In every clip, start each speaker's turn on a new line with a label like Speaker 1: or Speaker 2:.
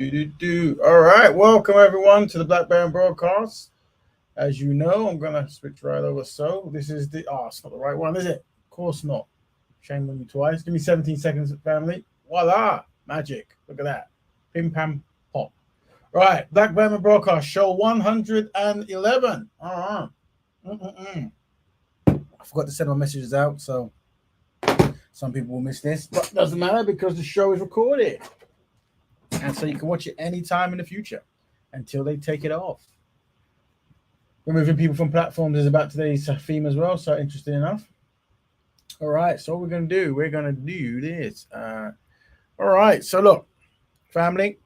Speaker 1: All right, welcome everyone to the Betterment Broadcast. As you know, I'm gonna switch right over. So this is it's not the right one, is it? Of course not. Shame on you twice. Give me 17 seconds, family. Voila, magic. Look at that. Pim pam pop. Right, Betterment Broadcast show 111. All right. I forgot to send my messages out, so some people will miss this, but it doesn't matter because the show is recorded. And so you can watch it anytime in the future until they take it off. Removing people from platforms is about today's theme as well, so interesting enough. All right, so what we're going to do this. All right, so look, family,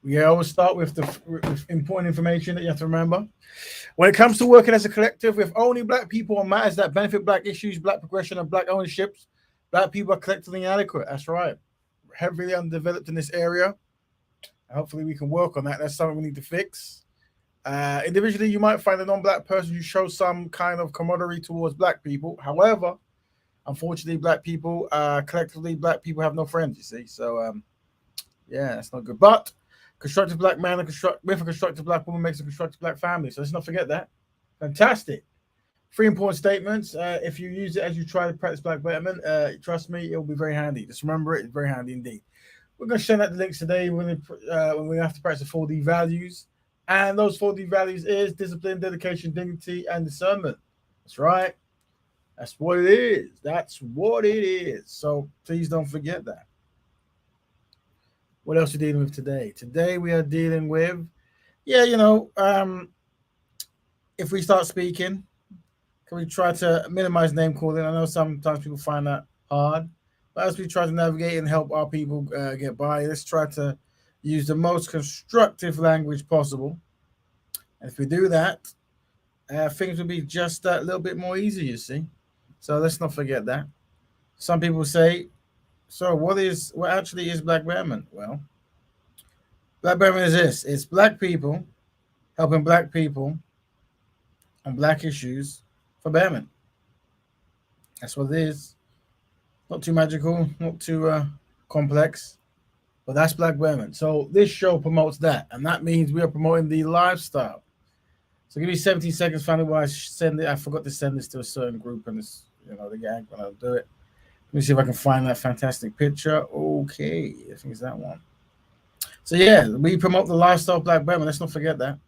Speaker 1: we always start with with important information that you have to remember. When it comes to working as a collective with only black people on matters that benefit black issues, black progression, and black ownerships, black people are collectively inadequate. That's right. Heavily underdeveloped in this area. Hopefully we can work on that. That's something we need to fix. Individually, you might find a non-black person who shows some kind of camaraderie towards black people. However, unfortunately, collectively, black people have no friends, you see. So, yeah, that's not good. But constructive black man with a constructive black woman makes a constructive black family. So let's not forget that. Fantastic. 3 important statements. If you use it as you try to practice black betterment, trust me, it will be very handy. Just remember it. It's very handy indeed. We're going to send out the links today when we have to practice the 4D values. And those 4D values is discipline, dedication, dignity, and discernment. That's right. That's what it is. That's what it is. So please don't forget that. What else are we dealing with today? Today we are dealing with, if we start speaking, can we try to minimize name calling? I know sometimes people find that hard. But as we try to navigate and help our people get by, let's try to use the most constructive language possible. And if we do that, things will be just a little bit more easy, you see. So let's not forget that. Some people say, so what actually is black betterment? Well, black betterment is this. It's black people helping black people on black issues for betterment. That's what it is. Not too magical, not too complex, but that's black betterment. So this show promotes that, and that means we are promoting the lifestyle. So give me 17 seconds, finally, while I send it. I forgot to send this to a certain group, and this, the gang when I'll do it. Let me see if I can find that fantastic picture. Okay, I think it's that one. So yeah, we promote the lifestyle of black betterment. Let's not forget that.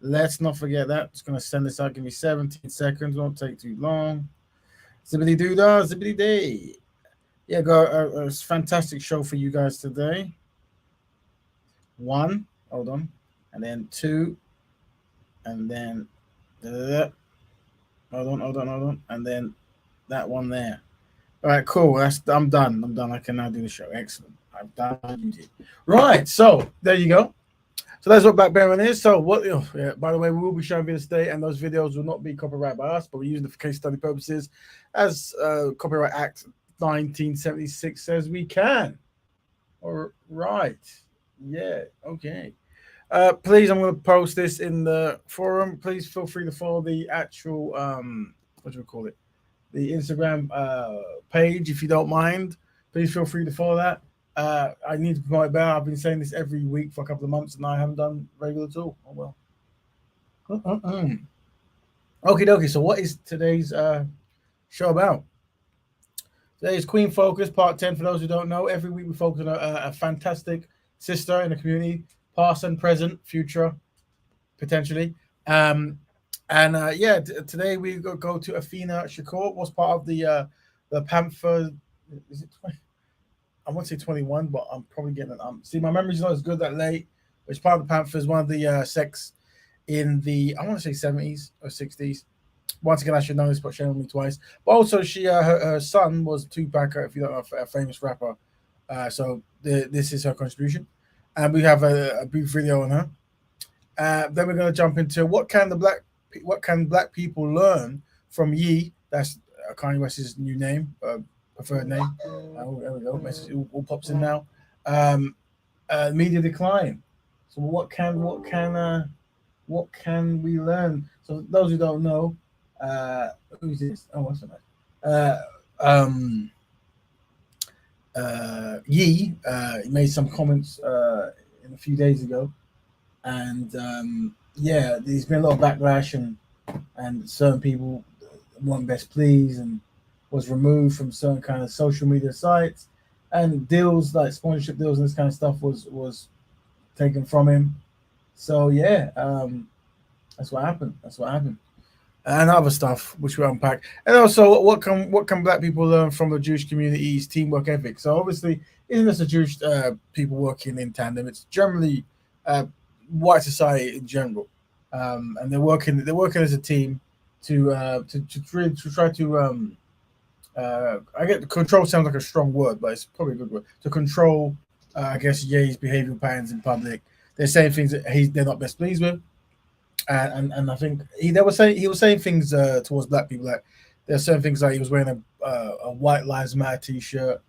Speaker 1: Let's not forget that. Just gonna send this out. Give me 17 seconds. Won't take too long. Zibbity doo dah, zibbity day. Yeah, got a fantastic show for you guys today. 1, hold on, and then 2, and then hold on, and then that one there. All right, cool. I'm done. I can now do the show. Excellent. I've done what you did. Right, so there you go. So that's what Black Betterment is. So by the way, we will be showing videos today, and those videos will not be copyrighted by us, but we're using it for case study purposes, as Copyright Act 1976 says we can. All right. Yeah. Okay. Please, I'm going to post this in the forum. Please feel free to follow the actual what do we call it? The Instagram page, if you don't mind. Please feel free to follow that. I need to promote it better. I've been saying this every week for a couple of months, and I haven't done very good at all. Oh well. Okie dokie. So what is today's show about? Today is Queen Focus, part 10. For those who don't know, every week we focus on a fantastic sister in the community, past and present, future, potentially. Today we go to Afeni Shakur, was part of the Panther. Is it 20? I won't say 21, but I'm probably getting it. See, my memory's not as good that late. But it's part of the Panthers, one of the sects in the, I want to say 70s or 60s. Once again, I should know this, but shame on me twice. But also, her son was Tupac, if you don't know, a famous rapper. This is her contribution, and we have a brief video on her. Then we're going to jump into what can black people learn from Ye? That's Kanye West's new name, preferred name. There we go. Message all pops in now. Media decline. So what can we learn? So those who don't know. Who's this? Oh, what's her name? Yee, he made some comments in a few days ago, and yeah, there's been a lot of backlash, and certain people weren't best pleased, and was removed from certain kind of social media sites, and deals like sponsorship deals and this kind of stuff was taken from him. So yeah, that's what happened. That's what happened. And other stuff which we unpack, and also what can black people learn from the Jewish community's teamwork ethic? So obviously, isn't this a Jewish people working in tandem? It's generally uh, white society in general, and they're working as a team to try to I get control sounds like a strong word, but it's probably a good word to control. I guess Ye's behavioral patterns in public. They're saying things that they're not best pleased with, and I think he was saying things towards black people, like there's certain things like he was wearing a White Lives Matter T-shirt.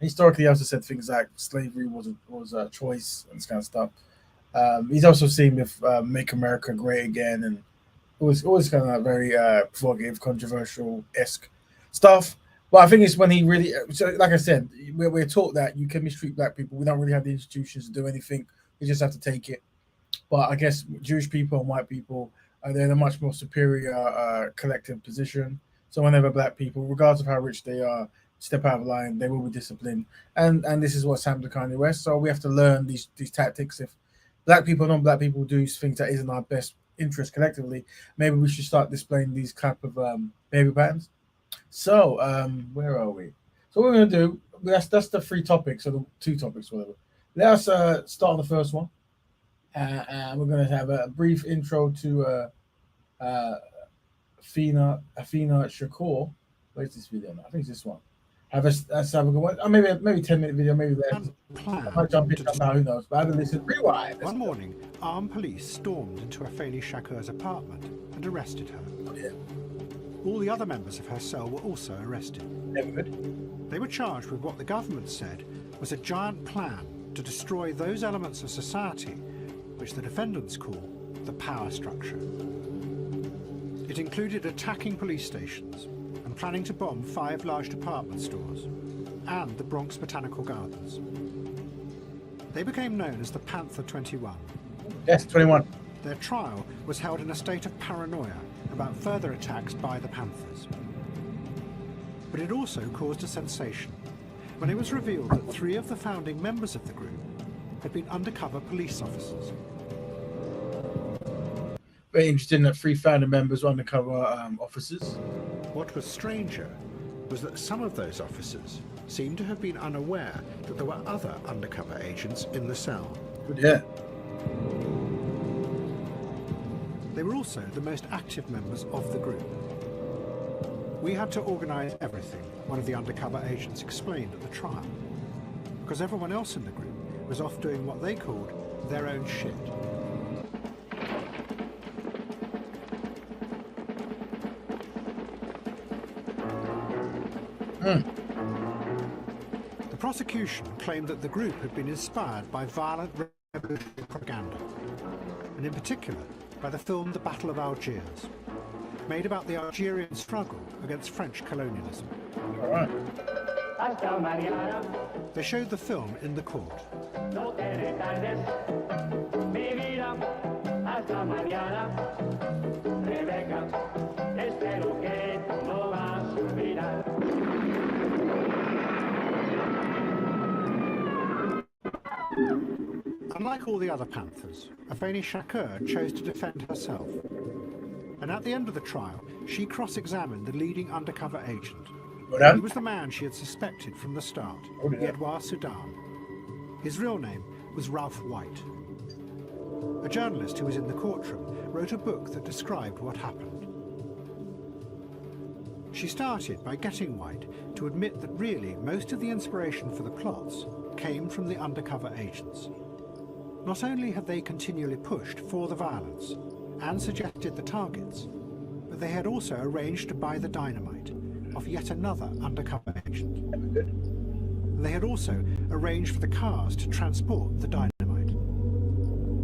Speaker 1: Historically, he also said things like slavery was a choice and this kind of stuff. He's also seen with "Make America Great Again," and it was kind of very provocative, controversial esque stuff. But I think it's when he really, so like I said, we're taught that you can mistreat black people. We don't really have the institutions to do anything. We just have to take it. But I guess Jewish people and white people they're in a much more superior collective position. So whenever black people, regardless of how rich they are, step out of line, they will be disciplined. And this is what's happened to Kanye West. So we have to learn these tactics. If black people, non-black people do things that isn't our best interest collectively, maybe we should start displaying these type of behavior patterns. So where are we? So what we're gonna do? That's the three topics or the two topics, whatever. Let us start on the first one. And we're going to have a brief intro to uh, Afena Shakur. Where's this video? I think it's this one. Let's have a good one. Maybe 10-minute video, maybe less. I might jump in now. Who knows? But have a listen. Rewind.
Speaker 2: One morning, armed police stormed into Afeni Shakur's apartment and arrested her.
Speaker 1: Oh, yeah.
Speaker 2: All the other members of her cell were also arrested.
Speaker 1: Never good.
Speaker 2: They were charged with what the government said was a giant plan to destroy those elements of society which the defendants call the power structure. It included attacking police stations and planning to bomb 5 large department stores and the Bronx Botanical Gardens. They became known as the Panther 21.
Speaker 1: Yes, 21.
Speaker 2: Their trial was held in a state of paranoia about further attacks by the Panthers. But it also caused a sensation when it was revealed that 3 of the founding members of the group had been undercover police officers.
Speaker 1: Very interesting that 3 founding members were undercover officers.
Speaker 2: What was stranger was that some of those officers seemed to have been unaware that there were other undercover agents in the cell.
Speaker 1: Yeah.
Speaker 2: They were also the most active members of the group. We had to organize everything, one of the undercover agents explained at the trial, because everyone else in the group was off doing what they called their own shit. The prosecution claimed that the group had been inspired by violent revolutionary propaganda, and in particular by the film The Battle of Algiers, made about the Algerian struggle against French colonialism.
Speaker 1: All right.
Speaker 2: They showed the film in the court. Unlike all the other Panthers, Afeni Shakur chose to defend herself. And at the end of the trial, she cross-examined the leading undercover agent. He was the man she had suspected from the start, Edouard Soudan. His real name was Ralph White. A journalist who was in the courtroom wrote a book that described what happened. She started by getting White to admit that really most of the inspiration for the plots came from the undercover agents. Not only had they continually pushed for the violence and suggested the targets, but they had also arranged to buy the dynamite of yet another undercover agent. They had also arranged for the cars to transport the dynamite.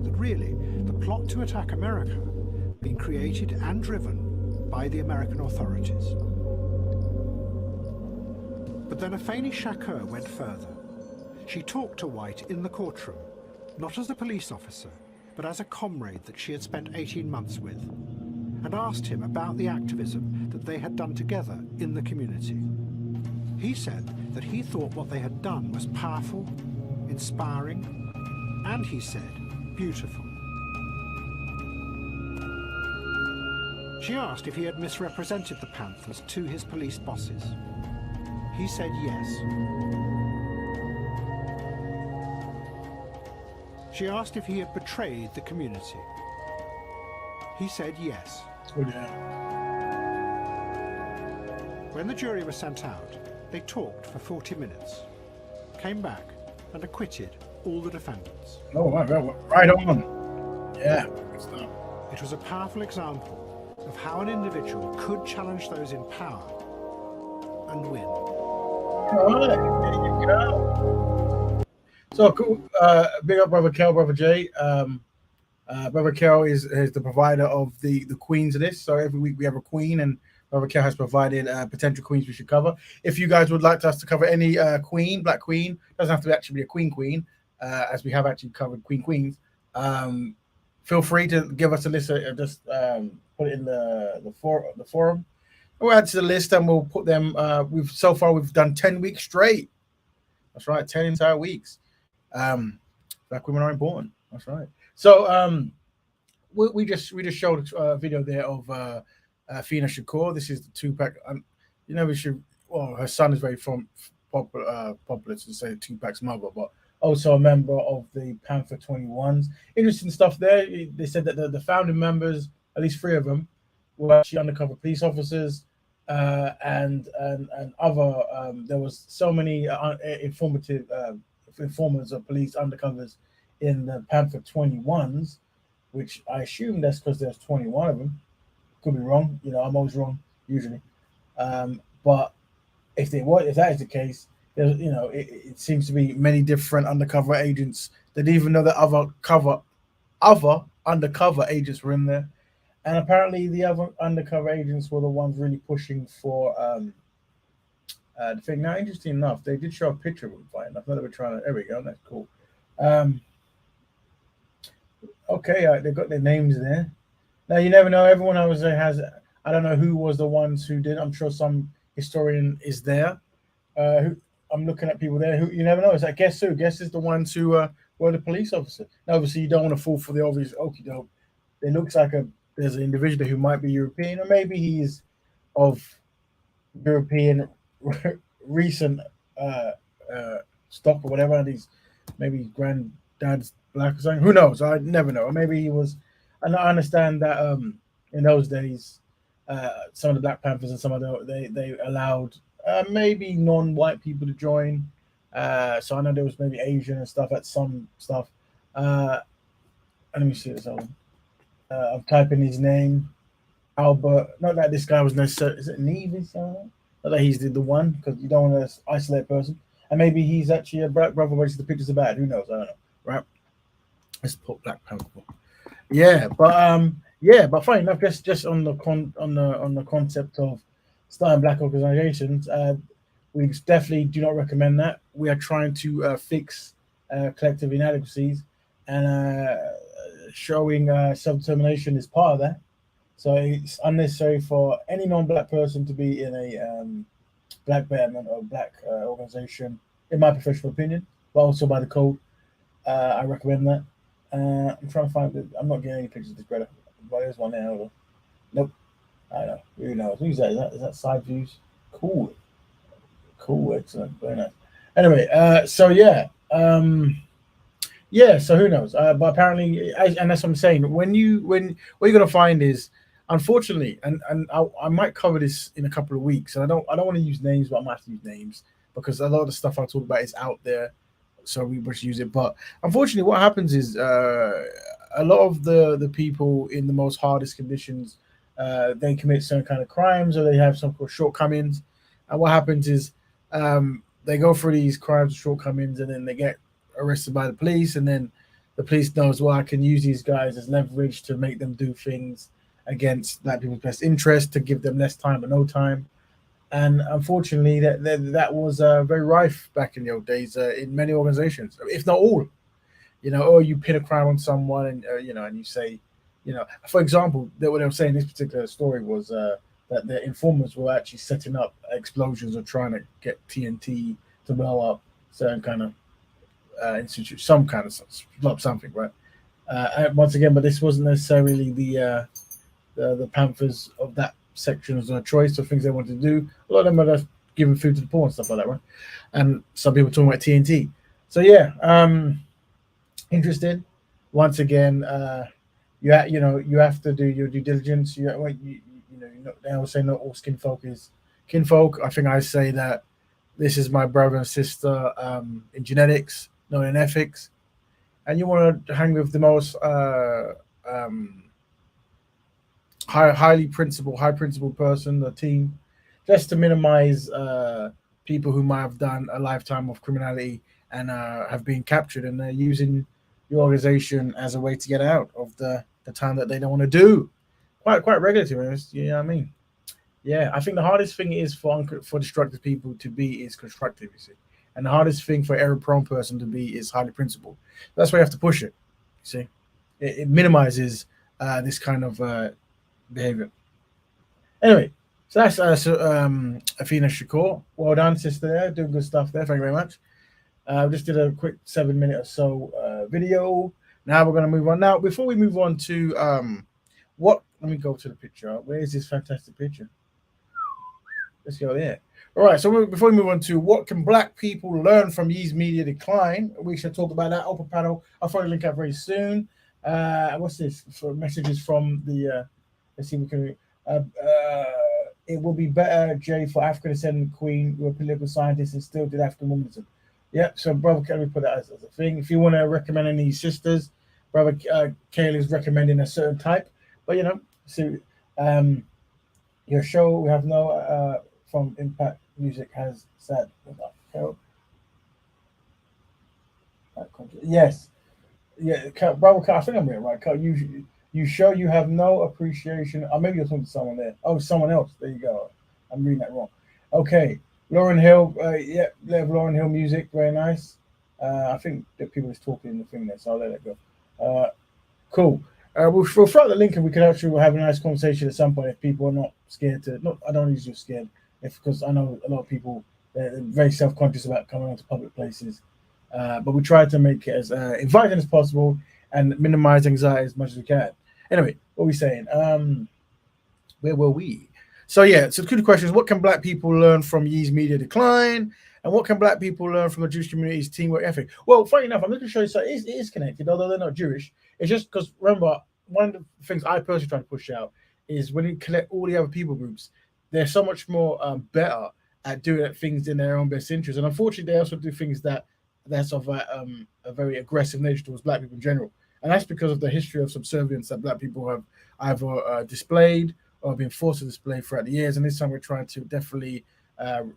Speaker 2: That really, the plot to attack America had been created and driven by the American authorities. But then Afeni Shakur went further. She talked to White in the courtroom, not as a police officer, but as a comrade that she had spent 18 months with, and asked him about the activism that they had done together in the community. He said that he thought what they had done was powerful, inspiring, and he said, beautiful. She asked if he had misrepresented the Panthers to his police bosses. He said yes. She asked if he had betrayed the community. He said yes.
Speaker 1: Oh, yeah.
Speaker 2: When the jury was sent out, they talked for 40 minutes, came back and acquitted all the defendants.
Speaker 1: Oh, my God. Right on. Yeah. Good stuff.
Speaker 2: It was a powerful example of how an individual could challenge those in power and win.
Speaker 1: All right. There you go. So cool. Big up, Brother Kel, Brother Jay. Brother Kel is the provider of the queens of this. So every week we have a queen, and Brother Kel has provided potential queens we should cover. If you guys would like us to cover any queen, black queen, doesn't have to actually be a queen, as we have actually covered queens. Feel free to give us a list. Just put it in the forum. We'll add to the list and we'll put them. We've done 10 weeks straight. That's right, 10 entire weeks. Black women are important. That's right. So we just showed a video there of Afeni Shakur. This is the Tupac. We should. Well, her son is very popular to say Tupac's mother, but also a member of the Panther 21s. Interesting stuff there. They said that the founding members, at least 3 of them, were actually undercover police officers, and other. There was so many informers of police undercovers in the Panther 21s, which I assume that's because there's 21 of them. Could be wrong. I'm always wrong usually. But if that is the case, there's, it seems to be many different undercover agents that even know that other undercover agents were in there. And apparently the other undercover agents were the ones really pushing for the thing. Now, interesting enough, they did show a picture of them fighting. I thought they were trying to. There we go. That's cool. Okay, they've got their names there. Now, you never know. Everyone always has. I don't know who was the ones who did. I'm sure some historian is there. I'm looking at people there who you never know. It's like, guess who? Guess is the ones who were the police officer. Now, obviously, you don't want to fall for the obvious okie doke. It looks like there's an individual who might be European, or maybe he is of European recent stock or whatever, and he's maybe his granddad's black or something. Who knows? I never know. Or maybe he was. And I understand that in those days, some of the Black Panthers and some of they allowed maybe non-white people to join. So I know there was maybe Asian and stuff at some stuff. Let me see this one. I'm typing his name, Albert. Not that this guy was necessarily. Is it Nevis? Not that he's the one, because you don't want to isolate a person. And maybe he's actually a black brother, but the pictures are bad. Who knows? I don't know. Right? Let's put Black Panther. Yeah, but funny enough, just on the concept of starting black organizations, we definitely do not recommend that. We are trying to fix collective inadequacies, and showing self-determination is part of that. So it's unnecessary for any non-black person to be in a black Betterment or black organization, in my professional opinion, but also by the code. I recommend that. I'm trying to find it. I'm not getting any pictures of this Greta, but there's one there. Nope. I know. Who knows? Who's that? Is that side views? Cool. Excellent. Very nice. Anyway, so yeah. So who knows? But apparently, and that's what I'm saying. What you're gonna find is, unfortunately, and I might cover this in a couple of weeks. And I don't want to use names, but I might have to use names because a lot of the stuff I talk about is out there. So we must use it. But unfortunately, what happens is a lot of the people in the most hardest conditions, they commit certain kind of crimes, or they have some shortcomings. And what happens is they go through these crimes and shortcomings, and then they get arrested by the police. And then the police knows, well, I can use these guys as leverage to make them do things against black people's best interest, to give them less time or no time. And unfortunately, that was very rife back in the old days in many organizations, if not all. Or you pin a crime on someone, and and you say, for example, that what they were saying in this particular story was that the informers were actually setting up explosions or trying to get TNT to blow up certain kind of institute, some kind of something, right? Once again, but this wasn't necessarily the Panthers of that section as a choice of things they wanted to do. A lot of them are just giving food to the poor and stuff like that, right? And some people talking about TNT. So yeah, interested. Once again, you have to do your due diligence. They always say not all skin folk is kinfolk. I think I say that this is my brother and sister in genetics, not in ethics. And you want to hang with the most high principled person, the team, just to minimize people who might have done a lifetime of criminality and have been captured, and they're using your organization as a way to get out of the time that they don't want to do. Quite regular, to be honest. You know what I mean? Yeah, I think the hardest thing is for destructive people to be is constructive, you see. And the hardest thing for error prone person to be is highly principled. That's why you have to push it, you see. It minimizes this kind of behavior. Anyway, so that's Afeni Shakur. Well done, sister there. Doing good stuff there. Thank you very much. Just did a quick 7-minute or so video. Now we're going to move on. Now, before we move on to let me go to the picture. Where is this fantastic picture? Let's go there. All right, so before we move on to what can black people learn from Ye's media decline, we should talk about that open panel. I'll probably link out very soon. What's this? For messages from the, let's see, we can, it will be better, Jay, for African descendant queen who are political scientists and still did African womanism. Yeah, so brother, can we put that as a thing? If you want to recommend any sisters, brother Kale is recommending a certain type, but so your show we have no from Impact Music has said yes, yeah, brother. I think I'm here, right? You show you have no appreciation. Or maybe you're talking to someone there. Oh, someone else. There you go. I'm reading that wrong. Okay, Lauren Hill. Yeah, Lauren Hill music. Very nice. I think that people is talking in the thing there, so I'll let it go. Cool. We'll throw the link and we can actually have a nice conversation at some point if people are not scared to. Not, I don't usually scared, because I know a lot of people they're very self-conscious about coming onto public places. But we try to make it as inviting as possible and minimize anxiety as much as we can. Anyway, what are we saying? Where were we? So yeah, so the good question is, what can black people learn from Ye's media decline? And what can black people learn from the Jewish community's teamwork ethic? Well, funny enough, I'm going to show you something. It is connected, although they're not Jewish. It's just because, remember, one of the things I personally try to push out is when you collect all the other people groups, they're so much more better at doing things in their own best interest. And unfortunately, they also do things that's of a very aggressive nature towards black people in general. And that's because of the history of subservience that black people have either displayed or been forced to display throughout the years. And this time we're trying to definitely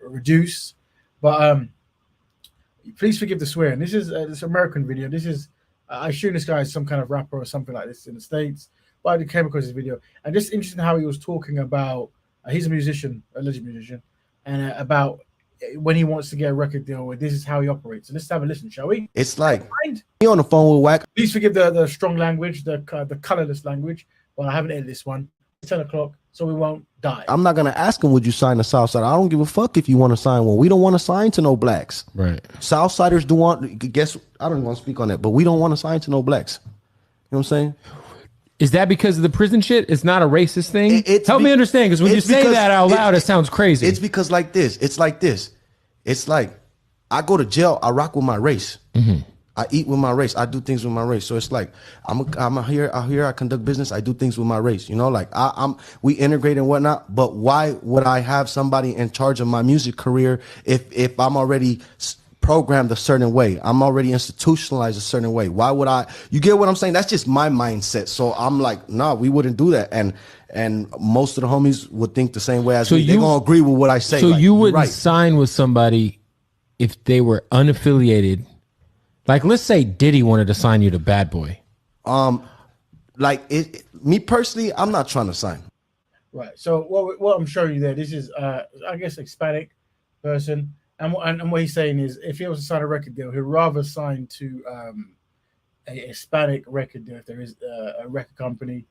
Speaker 1: reduce. But please forgive the swearing. This is this American video. This is I assume this guy is some kind of rapper or something like this in the States. But I came across this video, and just interesting how he was talking about. He's a musician, a legend musician, and about when he wants to get a record deal. This is how he operates. So let's have a listen, shall we?
Speaker 3: It's like you on the phone with Whack.
Speaker 1: Please forgive the strong language, the colorless language. But I haven't edited this one. It's 10 o'clock, so we won't die.
Speaker 3: I'm not gonna ask him, would you sign the Southside? I don't give a fuck if you want to sign one. We don't want to sign to no blacks.
Speaker 4: Right.
Speaker 3: Southsiders do want. Guess I don't want to speak on that, but we don't want to sign to no blacks. You know what I'm saying?
Speaker 4: Is that because of the prison shit? It's not a racist thing? Help me understand, because when you say that out loud, it sounds crazy.
Speaker 3: It's because like this. It's like this. It's like I go to jail. I rock with my race.
Speaker 4: Mm-hmm.
Speaker 3: I eat with my race. I do things with my race. So it's like I'm here. I conduct business. I do things with my race. You know, like we integrate and whatnot. But why would I have somebody in charge of my music career if I'm already programmed a certain way? I'm already institutionalized a certain way. Why would I? You get what I'm saying? That's just my mindset. So I'm like, nah, we wouldn't do that. And most of the homies would think the same way as me. They're gonna agree with what I say.
Speaker 4: So like, you wouldn't
Speaker 3: right.
Speaker 4: sign with somebody if they were unaffiliated. Like, let's say Diddy wanted to sign you to Bad Boy.
Speaker 3: Like me personally, I'm not trying to sign.
Speaker 1: Right. So what I'm showing you there, this is I guess Hispanic person, and what he's saying is if he was to sign a record deal, he'd rather sign to a Hispanic record deal if there is a record company,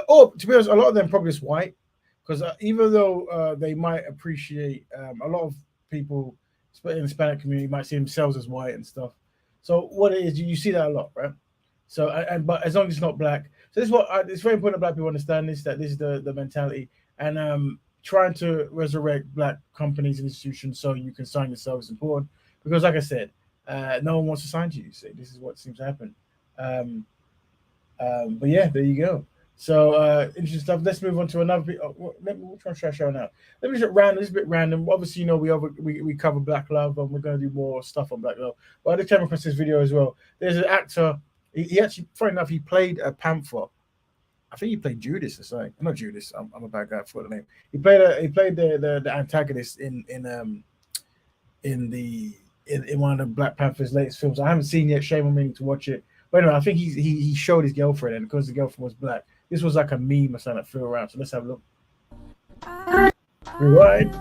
Speaker 1: or to be honest, a lot of them probably just white, because even though they might appreciate a lot of people in the Hispanic community might see themselves as white and stuff. So what it is, you see that a lot, right? So but as long as it's not black, so this is what it's very important that black people understand this, that this is the mentality, and trying to resurrect black companies and institutions so you can sign yourself is important, because like I said, no one wants to sign to you. See, this is what seems to happen. Um, but yeah, there you go. So interesting stuff. Let's move on to another. Which one should I show now? Let me just random. This is a bit random. Obviously, we cover Black Love, and we're going to do more stuff on Black Love. But I did come across this video as well. There's an actor. He actually, funny enough, he played a panther. I think he played Judas or something. Not Judas. I'm a bad guy. I forgot the name. He played the antagonist in one of the Black Panther's latest films. I haven't seen yet. Shame on me to watch it. But anyway, I think he showed his girlfriend, and because the girlfriend was black, this was like a meme or something that flew around. So let's have a look. Rewind.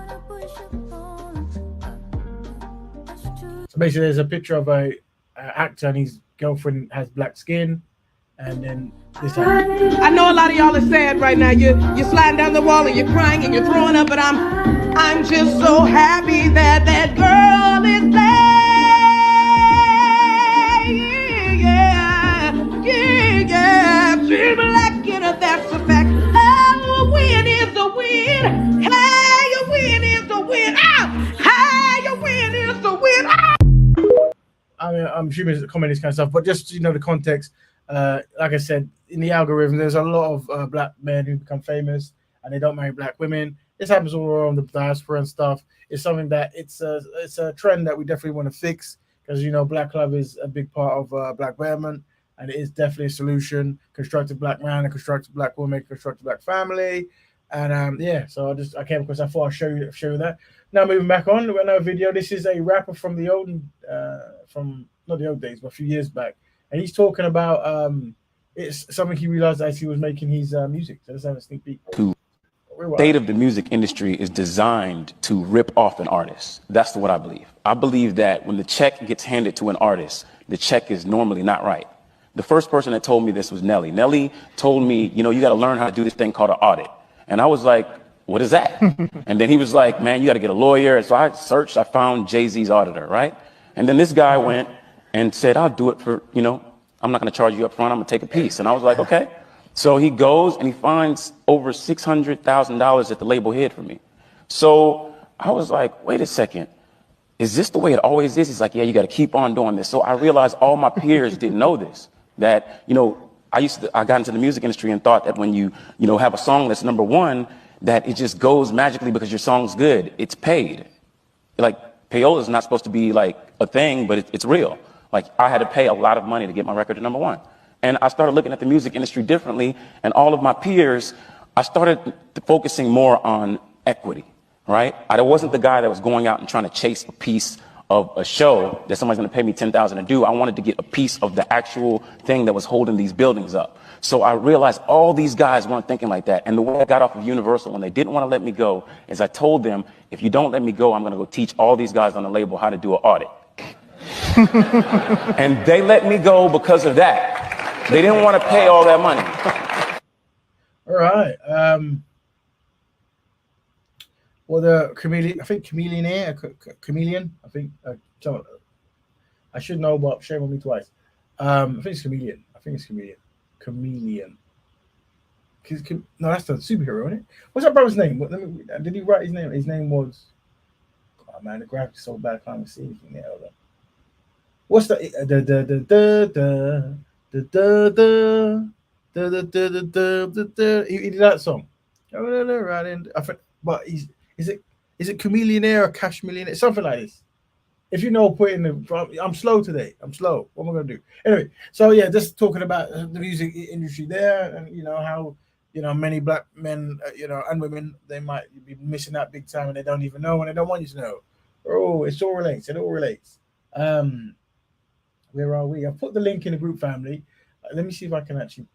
Speaker 1: So basically, there's a picture of a actor, and his girlfriend has black skin, and then this happens.
Speaker 5: I know a lot of y'all are sad right now. You're sliding down the wall and you're crying and you're throwing up, but I'm just so happy that that girl is there. Yeah. She's black in her, that's a fact. Oh, a win is a win. Hey, a win is a win. Oh, hey, a win is a win. Oh.
Speaker 1: I mean, I'm assuming it's comment this kind of stuff, but just the context. Like I said, in the algorithm, there's a lot of black men who become famous and they don't marry black women. This happens all around the diaspora and stuff. It's something that it's a trend that we definitely want to fix, because Black Love is a big part of Black Betterment, and it is definitely a solution. Constructive black man, a constructive black woman, constructive black family, and So I came across. I thought I'd show you that. Now moving back on, we've got another video. This is a rapper from the old, from not the old days, but a few years back. And he's talking about it's something he realized as he was making his music. So let's have a sneak peek.
Speaker 6: The state of the music industry is designed to rip off an artist. That's what I believe. I believe that when the check gets handed to an artist, the check is normally not right. The first person that told me this was Nelly. Nelly told me, you got to learn how to do this thing called an audit. And I was like, what is that? And then he was like, man, you got to get a lawyer. And so I searched, I found Jay-Z's auditor, right? And then this guy went and said, I'll do it for, I'm not going to charge you up front. I'm going to take a piece. And I was like, okay. So he goes and he finds over $600,000 that the label hid from me. So I was like, wait a second. Is this the way it always is? He's like, yeah, you got to keep on doing this. So I realized all my peers didn't know this, that, I got into the music industry and thought that when you have a song that's number one, that it just goes magically because your song's good. It's paid. Like payola is not supposed to be like a thing, but it's real. Like I had to pay a lot of money to get my record to number one. And I started looking at the music industry differently, and all of my peers, I started focusing more on equity, right? I wasn't the guy that was going out and trying to chase a piece of a show that somebody's going to pay me $10,000 to do. I wanted to get a piece of the actual thing that was holding these buildings up. So I realized all these guys weren't thinking like that. And the way I got off of Universal when they didn't want to let me go is I told them, if you don't let me go, I'm going to go teach all these guys on the label how to do an audit. And they let me go because of that. They didn't want to pay all that money.
Speaker 1: All right. Well, the chameleon, I think chameleon, I think. I should know, but shame on me twice. I think it's chameleon. Chameleon. No, that's the superhero, isn't it? What's that brother's name? Did he write his name? His name was. Oh man, the graphics so bad I can't even see anything there. Hold on. What's the he did that song. But is it Chameleonaire or Cash Millionaire? Something like this. If you know, put in the. I'm slow today. I'm slow. What am I gonna do? Anyway, so yeah, just talking about the music industry there, and how many black men, and women, they might be missing out big time, and they don't even know, and they don't want you to know. Oh, it all relates. Where are we? I've put the link in the group family. Let me see if I can actually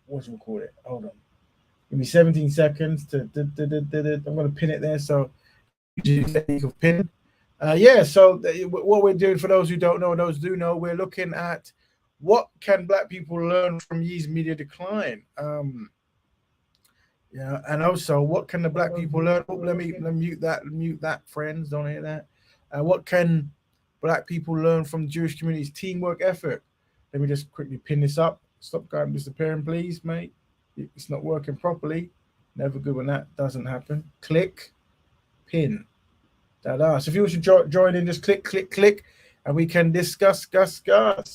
Speaker 1: what's it called it. Hold on. Give me 17 seconds to. I'm going to pin it there. So you can pin. Yeah. So what we're doing, for those who don't know, those who do know, we're looking at what can Black people learn from Ye's media decline. Yeah, and also what can the Black people learn? Oh, let me mute that, friends. Don't hear that. What can Black people learn from the Jewish community's teamwork effort? Let me just quickly pin this up. Stop going disappearing, please, mate. It's not working properly. Never good when that doesn't happen. Click, pin. Da-da. So if you wish to join in, just click, and we can discuss. Welcome,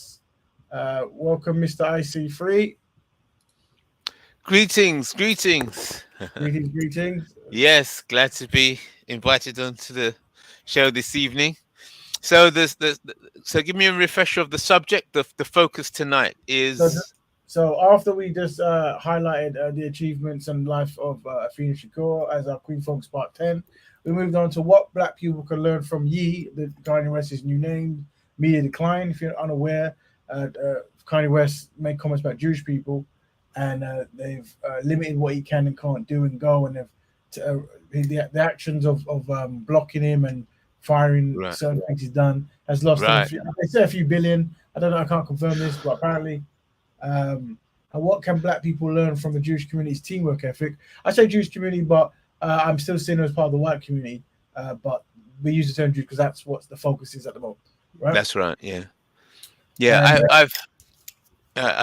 Speaker 1: Mr. IC3.
Speaker 7: Greetings.
Speaker 1: Greetings.
Speaker 7: Yes, glad to be invited onto the show this evening. So so give me a refresher of the subject. The focus tonight is.
Speaker 1: So after we just highlighted the achievements and life of Afeni Shakur as our Queen Folks Part 10, we moved on to what Black people can learn from Ye, the Kanye West's new name, media decline. If you're unaware, Kanye West made comments about Jewish people, and they've limited what he can and can't do and go, and the actions of blocking him and firing certain things he's done has lost they say a few billion. I don't know, I can't confirm this, but apparently. And what can Black people learn from the Jewish community's teamwork ethic? I say Jewish community, but I'm still seeing it as part of the white community. But we use the term Jew because that's what the focus is at the moment, right?
Speaker 7: That's right. Yeah. I've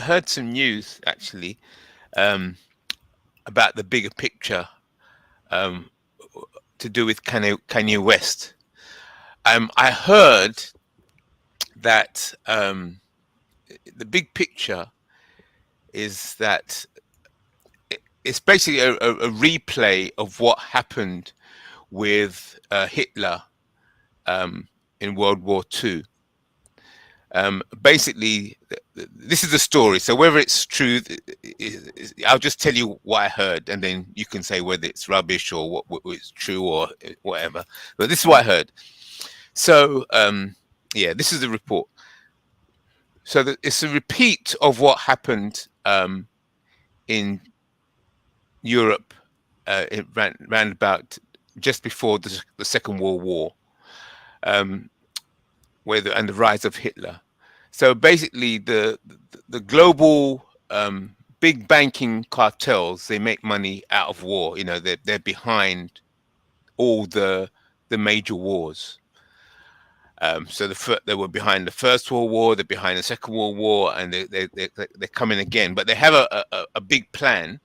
Speaker 7: heard some news actually about the bigger picture to do with Kanye West. I heard that the big picture is that it's basically a replay of what happened with Hitler in World War II. Basically, this is the story. So whether it's true, I'll just tell you what I heard, and then you can say whether it's rubbish or what it's true or whatever. But this is what I heard. So this is the report. So it's a repeat of what happened in Europe round about just before the Second World War, and the rise of Hitler. So basically, the global big banking cartels, they make money out of war. You know, they're behind all the major wars. So they were behind the First World War, they're behind the Second World War, and they're coming again. But they have a big plan.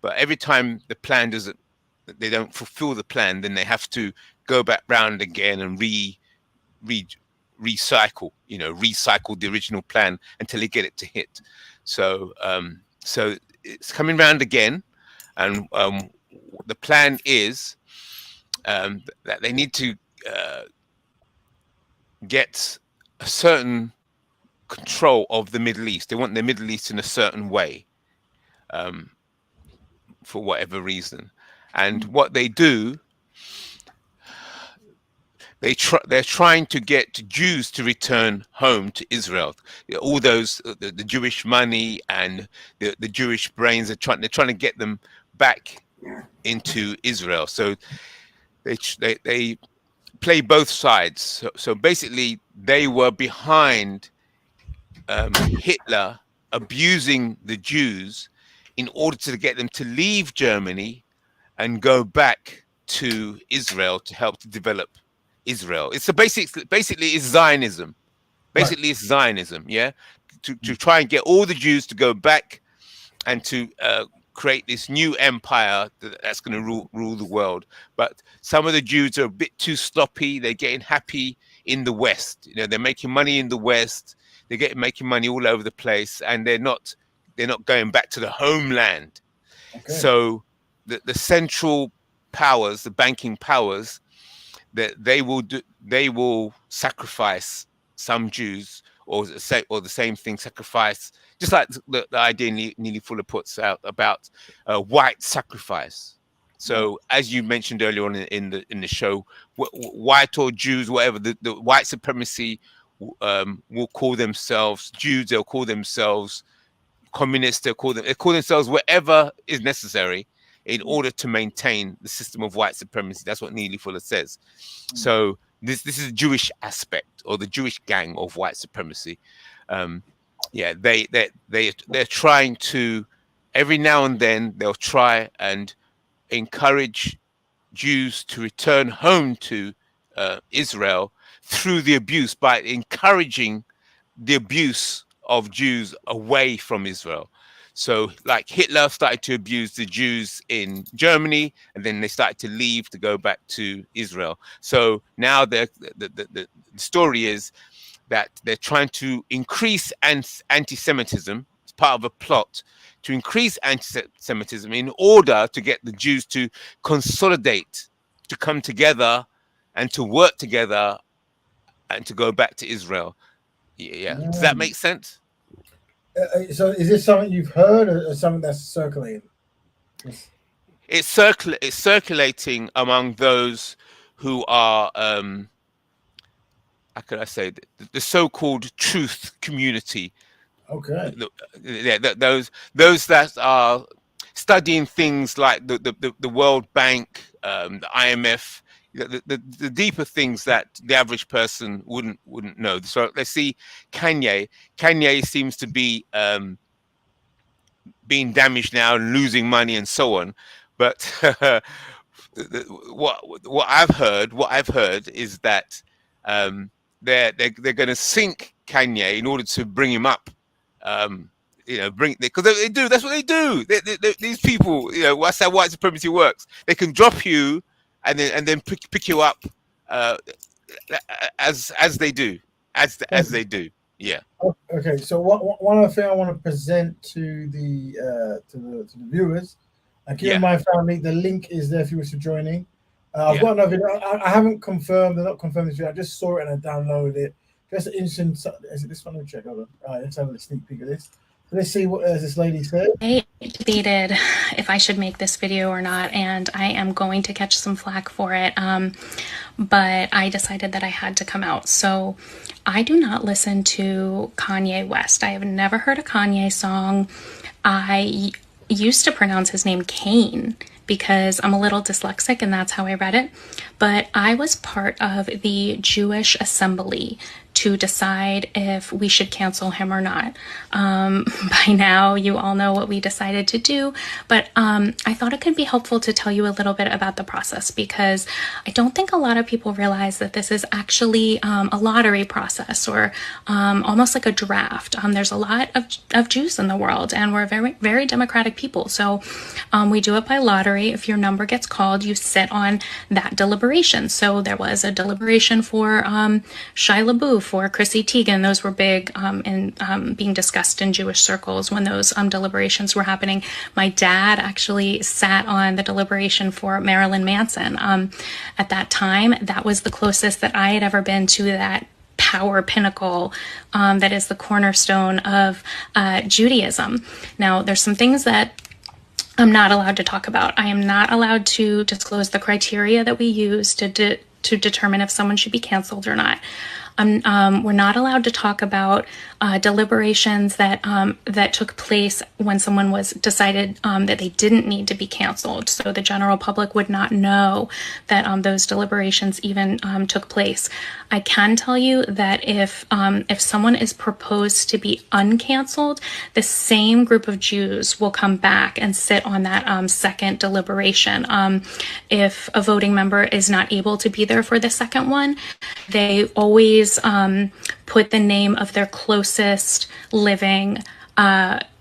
Speaker 7: But every time the plan they don't fulfill the plan, then they have to go back round again and recycle the original plan until they get it to hit. So it's coming round again, and the plan is that they need to get a certain control of the Middle East. They want the Middle East in a certain way, for whatever reason. And what they do, they're trying to get Jews to return home to Israel. All those the Jewish money and the Jewish brains they're trying to get them back into Israel. So they play both sides. So basically, they were behind Hitler abusing the Jews in order to get them to leave Germany and go back to Israel to help to develop Israel. It's basically it's Zionism. Basically, it's Zionism. Yeah, to try and get all the Jews to go back and to create this new empire that's going to rule the world. But some of the Jews are a bit too sloppy. They're getting happy in the West. You know, they're making money in the West. They're making money all over the place, and they're not going back to the homeland. Okay. So the central powers, the banking powers, that they will sacrifice some Jews, or the same thing, sacrifice, just like the idea Neely Fuller puts out about white sacrifice. So as you mentioned earlier on in the show, white or Jews, whatever, the white supremacy will call themselves Jews. They'll call themselves communists. They call themselves whatever is necessary in order to maintain the system of white supremacy. That's what Neely Fuller says. So this is a Jewish aspect, or the Jewish gang of white supremacy. They're trying to, every now and then they'll try and encourage Jews to return home to Israel through the abuse, by encouraging the abuse of Jews away from Israel. So like Hitler started to abuse the Jews in Germany, and then they started to leave to go back to Israel. So now the story is that they're trying to increase anti-Semitism. It's part of a plot to increase anti-Semitism in order to get the Jews to consolidate, to come together and to work together and to go back to Israel. Yeah. Does that make sense?
Speaker 1: So is this something you've heard, or something that's circulating?
Speaker 7: It's circulating among those who are, how could I say, the so-called truth community.
Speaker 1: Okay.
Speaker 7: Those that are studying things like the World Bank, the IMF, the deeper things that the average person wouldn't know. So let's see, Kanye seems to be being damaged now and losing money and so on. But what I've heard is that they're going to sink Kanye in order to bring him up. Because they do. That's what they do. These people, that's how white supremacy works. They can drop you and then pick you up as they do. Yeah.
Speaker 1: Okay. So one other thing I want to present to the viewers, and keep in mind, family, the link is there if you wish to join in. I've got another video. I haven't confirmed. They're not confirmed this video. I just saw it and I downloaded it. Just an instant. Is it this one? Let me check. Hold on. All right, let's have a sneak peek of this. Let's see what this lady said.
Speaker 8: I debated if I should make this video or not, and I am going to catch some flack for it. But I decided that I had to come out. So I do not listen to Kanye West. I have never heard a Kanye song. I used to pronounce his name Kane because I'm a little dyslexic and that's how I read it. But I was part of the Jewish Assembly to decide if we should cancel him or not. By now, you all know what we decided to do, but I thought it could be helpful to tell you a little bit about the process, because I don't think a lot of people realize that this is actually a lottery process, or almost like a draft. There's a lot of Jews in the world, and we're very, very democratic people. So we do it by lottery. If your number gets called, you sit on that deliberation. So there was a deliberation for Shia LaBeouf, for Chrissy Teigen. Those were big in being discussed in Jewish circles when those deliberations were happening. My dad actually sat on the deliberation for Marilyn Manson. At that time, that was the closest that I had ever been to that power pinnacle that is the cornerstone of Judaism. Now, there's some things that I'm not allowed to talk about. I am not allowed to disclose the criteria that we use to determine if someone should be canceled or not. We're not allowed to talk about deliberations that took place when someone was decided that they didn't need to be canceled. So the general public would not know that those deliberations even took place. I can tell you that if someone is proposed to be uncanceled, the same group of Jews will come back and sit on that second deliberation. If a voting member is not able to be there for the second one, they always put the name of their closest living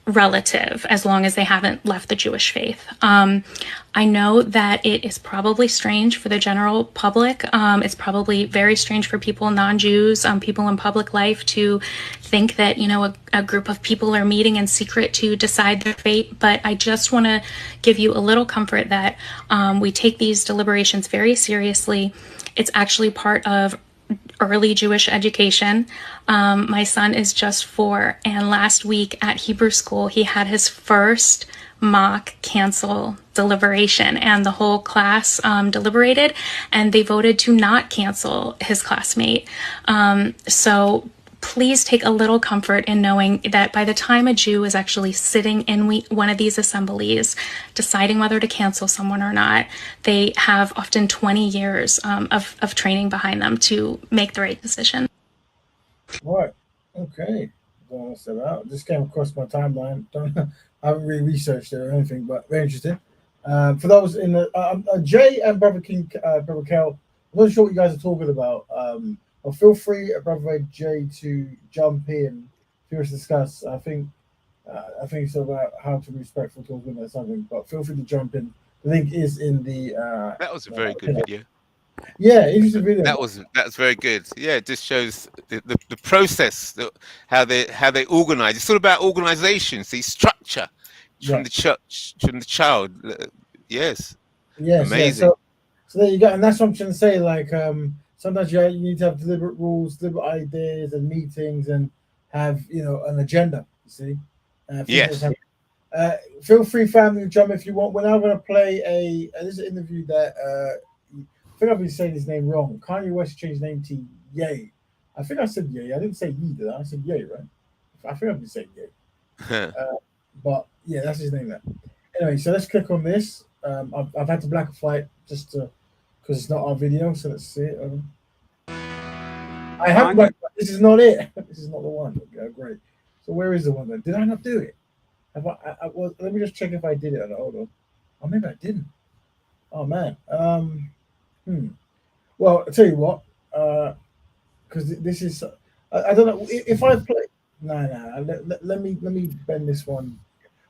Speaker 8: relative, as long as they haven't left the Jewish faith. I know that it is probably strange for the general public. It's probably very strange for people, non-Jews, people in public life, to think that, a group of people are meeting in secret to decide their fate. But I just want to give you a little comfort that we take these deliberations very seriously. It's actually part of early Jewish education. My son is just 4, and last week at Hebrew school, he had his first mock cancel deliberation, and the whole class deliberated, and they voted to not cancel his classmate. So please take a little comfort in knowing that by the time a Jew is actually sitting in one of these assemblies, deciding whether to cancel someone or not, they have often 20 years of training behind them to make the right decision.
Speaker 1: What? Okay. Just came across my timeline. I haven't really researched it or anything, but very interesting. For those in the Jay and Brother King, Brother Kel, I'm not sure what you guys are talking about. Well, feel free, Brother Jay, to jump in if you wish to discuss. I think it's about how to be respectful towards women or something. But feel free to jump in. The link is in the.
Speaker 7: That was a very good video.
Speaker 1: Yeah, interesting video.
Speaker 7: That's very good. Yeah, it just shows the process, how they organize. It's all about organization, see structure from the church, from the child. Yes. Amazing.
Speaker 1: Yeah, so there you go, and that's what I'm trying to say. Like sometimes you need to have deliberate rules, deliberate ideas, and meetings, and have an agenda. You see.
Speaker 7: Yes.
Speaker 1: Feel free, family, to jump if you want. We're now going to play this is an interview that I think I've been saying his name wrong. Kanye West changed his name to Ye. I think I said Ye. I didn't say Ye, did I? I said Ye, right? I think I've been saying Ye. But yeah, that's his name there. Anyway, so let's click on this. I've had to black and white just because it's not our video, so let's see it. I have black. This is not it. This is not the one. Okay, great. So where is the one then? Did I not do it? Let me just check if I did it. Hold on. Oh, maybe I didn't. Oh man. Well, I'll tell you what. Because this is. I don't know if I play. No. Let me bend this one.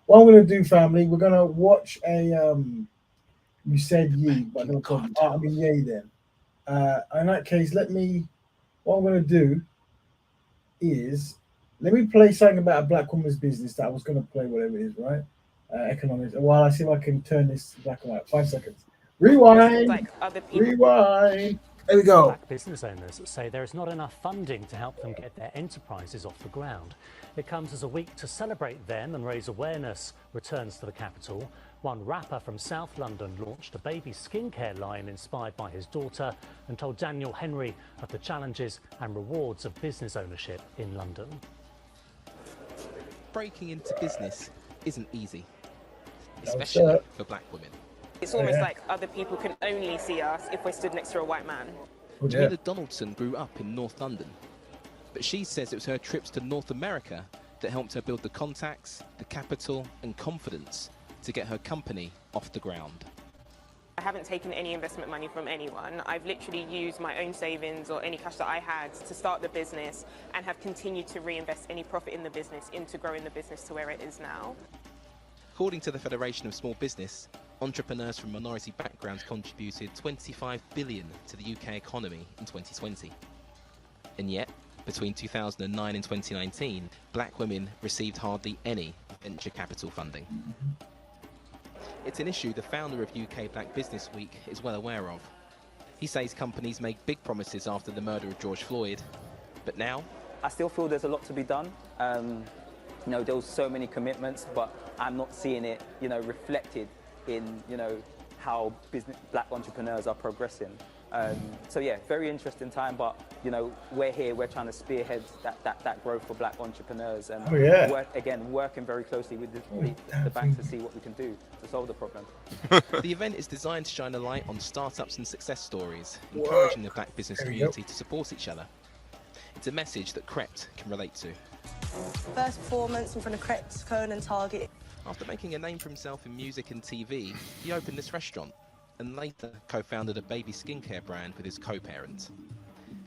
Speaker 1: What I'm gonna do, family, we're gonna watch a. You said Ye, but no problem. I mean Ye then. In that case, what I'm gonna do is. Let me play something about a black woman's business that I was going to play, whatever it is, right? Economics. While I see if I can turn this black and white. 5 seconds. Rewind. Rewind. There we go.
Speaker 9: Black business owners say there is not enough funding to help them get their enterprises off the ground. It comes as a week to celebrate them and raise awareness returns to the capital. One rapper from South London launched a baby skincare line inspired by his daughter and told Daniel Henry of the challenges and rewards of business ownership in London.
Speaker 10: Breaking into business isn't easy, especially for black women.
Speaker 11: It's almost like other people can only see us if we're stood next to a white man.
Speaker 10: Jamila Donaldson grew up in North London, but she says it was her trips to North America that helped her build the contacts, the capital and confidence to get her company off the ground.
Speaker 11: I haven't taken any investment money from anyone. I've literally used my own savings or any cash that I had to start the business and have continued to reinvest any profit in the business into growing the business to where it is now.
Speaker 10: According to the Federation of Small Business, entrepreneurs from minority backgrounds contributed 25 billion to the UK economy in 2020. And yet, between 2009 and 2019, black women received hardly any venture capital funding. It's an issue the founder of UK Black Business Week is well aware of. He says companies make big promises after the murder of George Floyd, but now...
Speaker 12: I still feel there's a lot to be done. There was so many commitments, but I'm not seeing it, reflected in, how black entrepreneurs are progressing. So yeah, very interesting time, but we're here, we're trying to spearhead that growth for black entrepreneurs and working very closely with the banks to see what we can do to solve the problem.
Speaker 10: The event is designed to shine a light on startups and success stories, encouraging the black business community to support each other. It's a message that Krept can relate to.
Speaker 13: First performance in front of Krept, Cone and Target.
Speaker 10: After making a name for himself in music and TV, he opened this restaurant and later co-founded a baby skincare brand with his co-parent.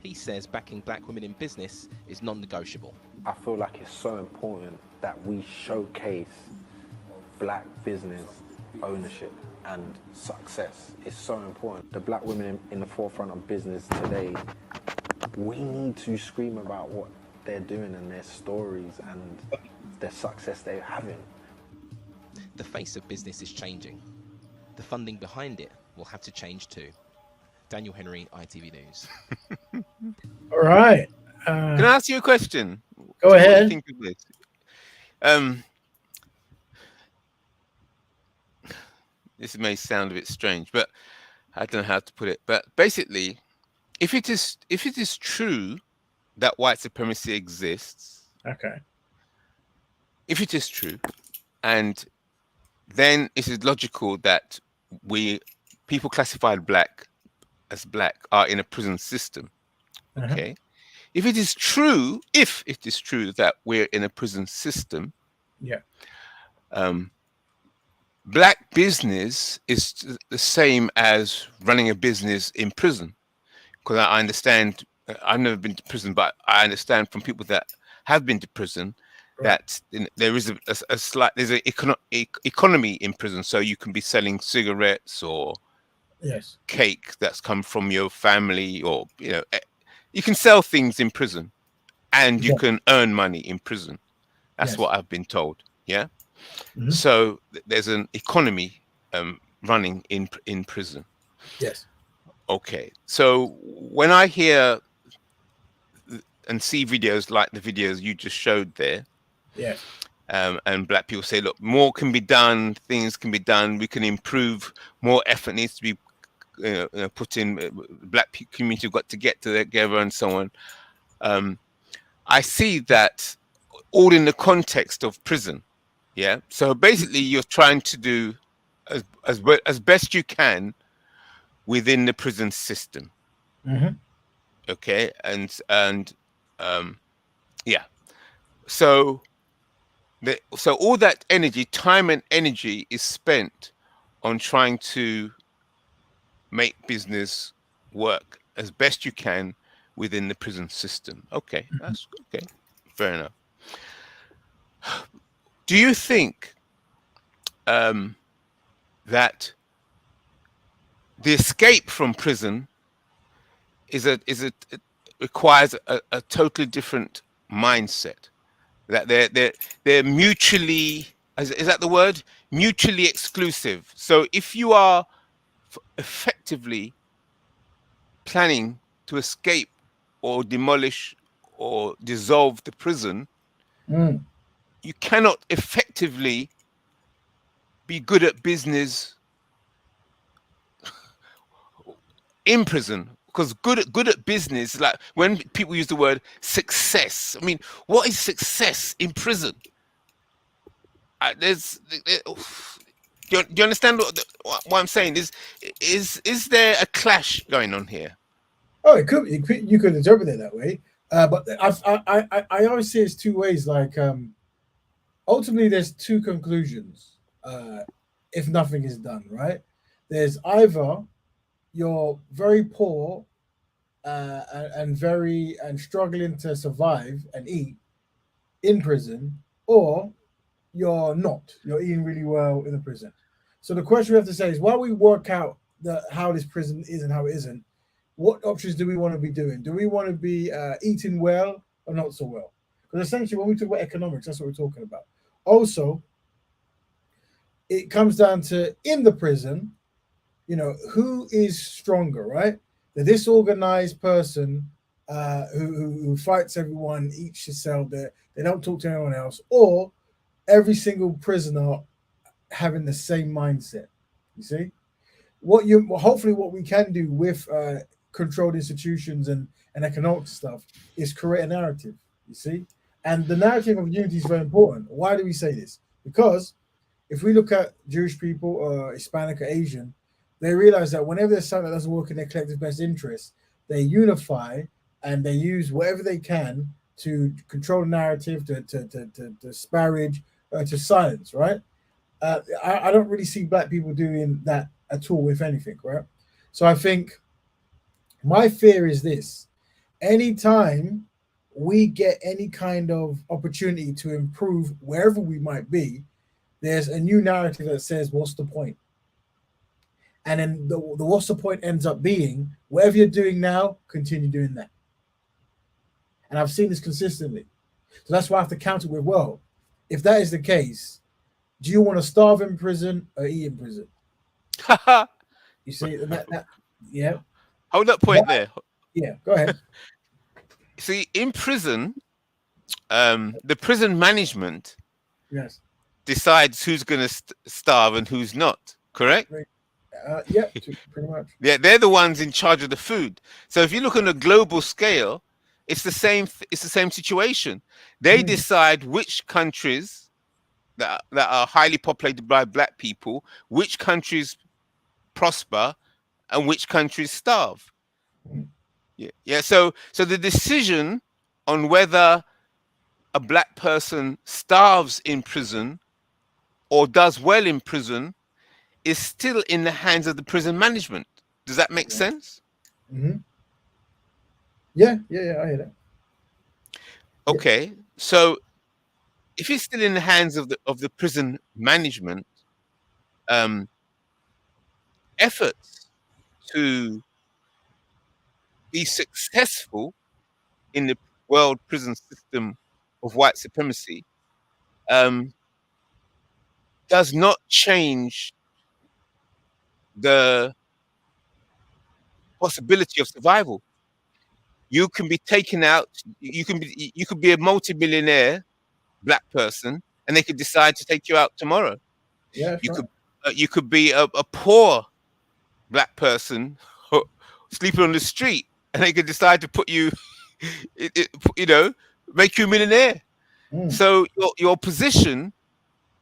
Speaker 10: He says backing black women in business is non-negotiable.
Speaker 14: I feel like it's so important that we showcase black business ownership and success. It's so important. The black women in the forefront of business today, we need to scream about what they're doing and their stories and their success they're having.
Speaker 10: The face of business is changing. The funding behind it will have to change too. Daniel Henry, ITV News.
Speaker 1: All right.
Speaker 7: Can I ask you a question?
Speaker 1: Go ahead.
Speaker 7: What do you think of this? This may sound a bit strange, but I don't know how to put it. But basically, if it is true that white supremacy exists,
Speaker 1: Okay.
Speaker 7: if it is true, and then it is logical that people classified black as black are in a prison system. Okay. If it is true that we're in a prison system,
Speaker 1: yeah,
Speaker 7: black business is the same as running a business in prison. Because I understand, I've never been to prison, but I understand from people that have been to prison that there is a slight, there's an economy in prison. So you can be selling cigarettes or
Speaker 1: yes,
Speaker 7: cake that's come from your family, or you can sell things in prison, and you can earn money in prison. That's what I've been told. Yeah. So there's an economy running in prison.
Speaker 1: Yes.
Speaker 7: Okay. So when I hear and see videos like the videos you just showed there,
Speaker 1: yes,
Speaker 7: and black people say, look, more can be done, things can be done, we can improve, more effort needs to be put in, black community have got to get together and so on. I see that all in the context of prison. Yeah. So basically you're trying to do as best you can within the prison system. Okay. And yeah. So all that energy, time and energy is spent on trying to make business work as best you can within the prison system. Okay, that's okay. Fair enough. Do you think that the escape from prison it requires a totally different mindset? That they're mutually, is that the word? Mutually exclusive. So if you are effectively planning to escape or demolish or dissolve the prison, you cannot effectively be good at business in prison, because good at business, like when people use the word success, I mean, what is success in prison? Do you understand what I'm saying? Is there a clash going on here?
Speaker 1: Oh, it could. You could interpret it that way. But I always say it's two ways. Like, ultimately, there's two conclusions. If nothing is done, right? There's either you're very poor and struggling to survive and eat in prison, or you're not. You're eating really well in the prison. So the question we have to say is, while we work out how this prison is and how it isn't, what options do we want to be doing? Do we want to be eating well or not so well? Because essentially, when we talk about economics, that's what we're talking about. Also, it comes down to, in the prison, who is stronger, right? The disorganized person who fights everyone, eats his cell there, they don't talk to anyone else, or every single prisoner having the same mindset. You see, hopefully what we can do with controlled institutions and economic stuff is create a narrative. You see, and the narrative of unity is very important. Why do we say this? Because if we look at Jewish people or Hispanic or Asian, they realize that whenever there's something that doesn't work in their collective best interest, they unify and they use whatever they can to control the narrative, to disparage, to silence, right? I don't really see black people doing that at all, if anything, right? So I think my fear is this: anytime we get any kind of opportunity to improve wherever we might be, there's a new narrative that says, what's the point? And then the what's the point ends up being, whatever you're doing now, continue doing that. And I've seen this consistently. So that's why I have to counter with, well, if that is the case, do you want to starve in prison or eat in prison? You see, yeah.
Speaker 7: Hold that point there.
Speaker 1: Yeah, go ahead.
Speaker 7: See, in prison, the prison management decides who's going to starve and who's not, correct?
Speaker 1: Yeah, pretty much.
Speaker 7: Yeah, they're the ones in charge of the food. So if you look on a global scale, It's the same. It's the same situation. They decide which countries that are highly populated by black people, which countries prosper, and which countries starve. Yeah. So the decision on whether a black person starves in prison or does well in prison is still in the hands of the prison management. Does that make sense?
Speaker 1: Mm-hmm. Yeah, I hear that.
Speaker 7: Okay, so if it's still in the hands of the prison management, efforts to be successful in the world prison system of white supremacy does not change the possibility of survival. You can be taken out. You could be a multimillionaire black person, and they could decide to take you out tomorrow.
Speaker 1: Yeah,
Speaker 7: You
Speaker 1: right.
Speaker 7: could you could be a poor black person sleeping on the street, and they could decide to put you, you know, make you a millionaire. So your position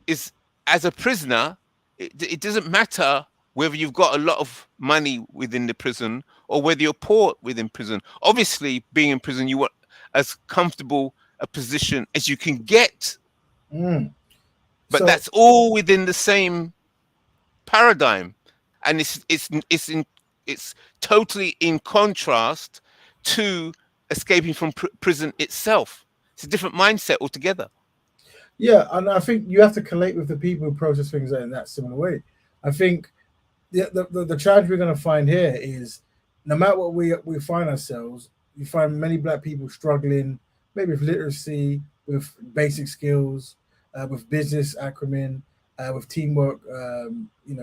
Speaker 7: is as a prisoner. It doesn't matter whether you've got a lot of money within the prison or whether you're poor within prison. Obviously, being in prison, you want as comfortable a position as you can get. But
Speaker 1: So,
Speaker 7: that's all within the same paradigm, and it's totally in contrast to escaping from prison itself. It's a different mindset altogether.
Speaker 1: yeah, and I think you have to collate with the people who process things in that similar way. I think the challenge we're going to find here is no matter what we find ourselves, you find many black people struggling, maybe with literacy, with basic skills, with business acumen, with teamwork,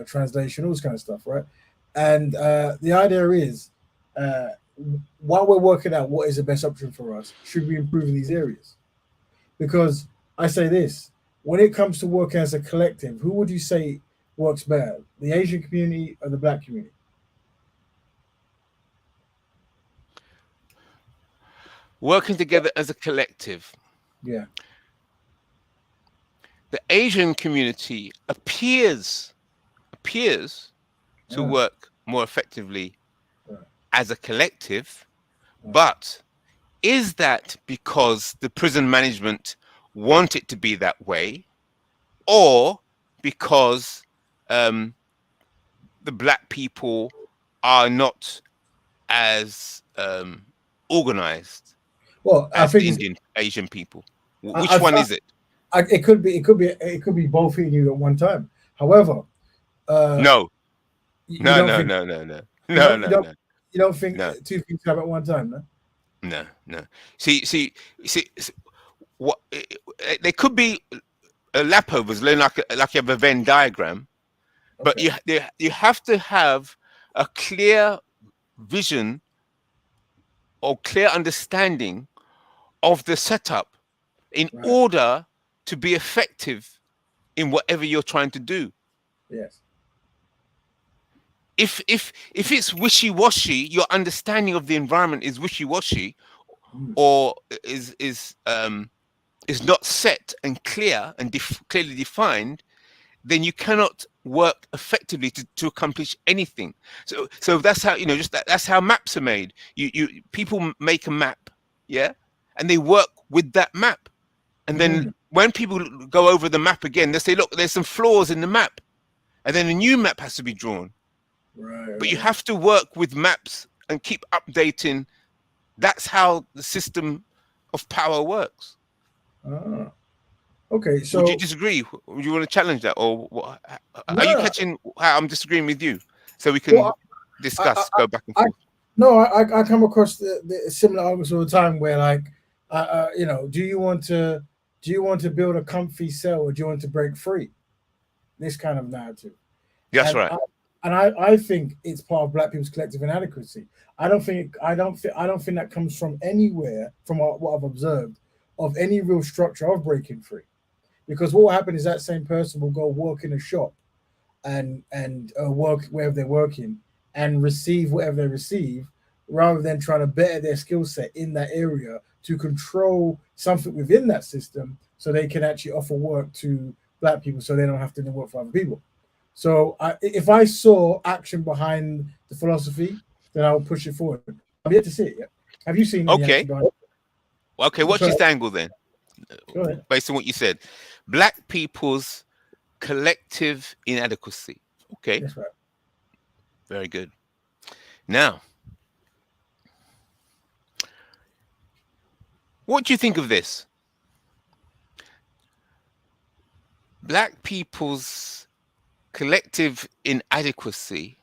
Speaker 1: translation, all this kind of stuff, right? And the idea is, while we're working out what is the best option for us, should we improve in these areas? Because I say this, when it comes to working as a collective, who would you say works better, the Asian community or the black community?
Speaker 7: Working together as a collective.
Speaker 1: Yeah.
Speaker 7: The Asian community appears to work more effectively as a collective, but is that because the prison management want it to be that way, or because the black people are not as organized as the Asian people? Which one is it?
Speaker 1: It could be both in you at one time. However,
Speaker 7: No.
Speaker 1: You don't think two things happen at one time, no?
Speaker 7: No. See, what they could be lapovers, like you have a Venn diagram, but you have to have a clear vision or clear understanding of the setup in order to be effective in whatever you're trying to do.
Speaker 1: Yes.
Speaker 7: If it's wishy-washy, your understanding of the environment is wishy-washy, or is not set and clear and clearly defined, then you cannot work effectively to accomplish anything. So that's how, that's how maps are made. You people make a map, yeah, and they work with that map, and then when people go over the map again, they say, look, there's some flaws in the map, and then a new map has to be drawn. But you have to work with maps and keep updating. That's how the system of power works.
Speaker 1: Okay, so
Speaker 7: would you disagree? Would you want to challenge that, or what? Are you catching how I'm disagreeing with you, so we can discuss, go back and forth?
Speaker 1: I come across the similar arguments all the time where, like, do you want to build a comfy cell, or do you want to break free? This kind of narrative.
Speaker 7: That's right.
Speaker 1: I think it's part of black people's collective inadequacy. I don't think that comes from anywhere, from what I've observed, of any real structure of breaking free. Because what will happen is that same person will go work in a shop and work wherever they're working and receive whatever they receive, rather than trying to better their skill set in that area to control something within that system so they can actually offer work to black people so they don't have to do work for other people. So if I saw action behind the philosophy, then I will push it forward. I've yet to see it yet. Have you seen any action behind it?
Speaker 7: Okay, what's
Speaker 1: Go
Speaker 7: your
Speaker 1: ahead.
Speaker 7: angle then?
Speaker 1: Go ahead.
Speaker 7: Based on what you said. Black people's collective inadequacy. Okay.
Speaker 1: That's right.
Speaker 7: Very good. Now, what do you think of this? Black people's collective inadequacy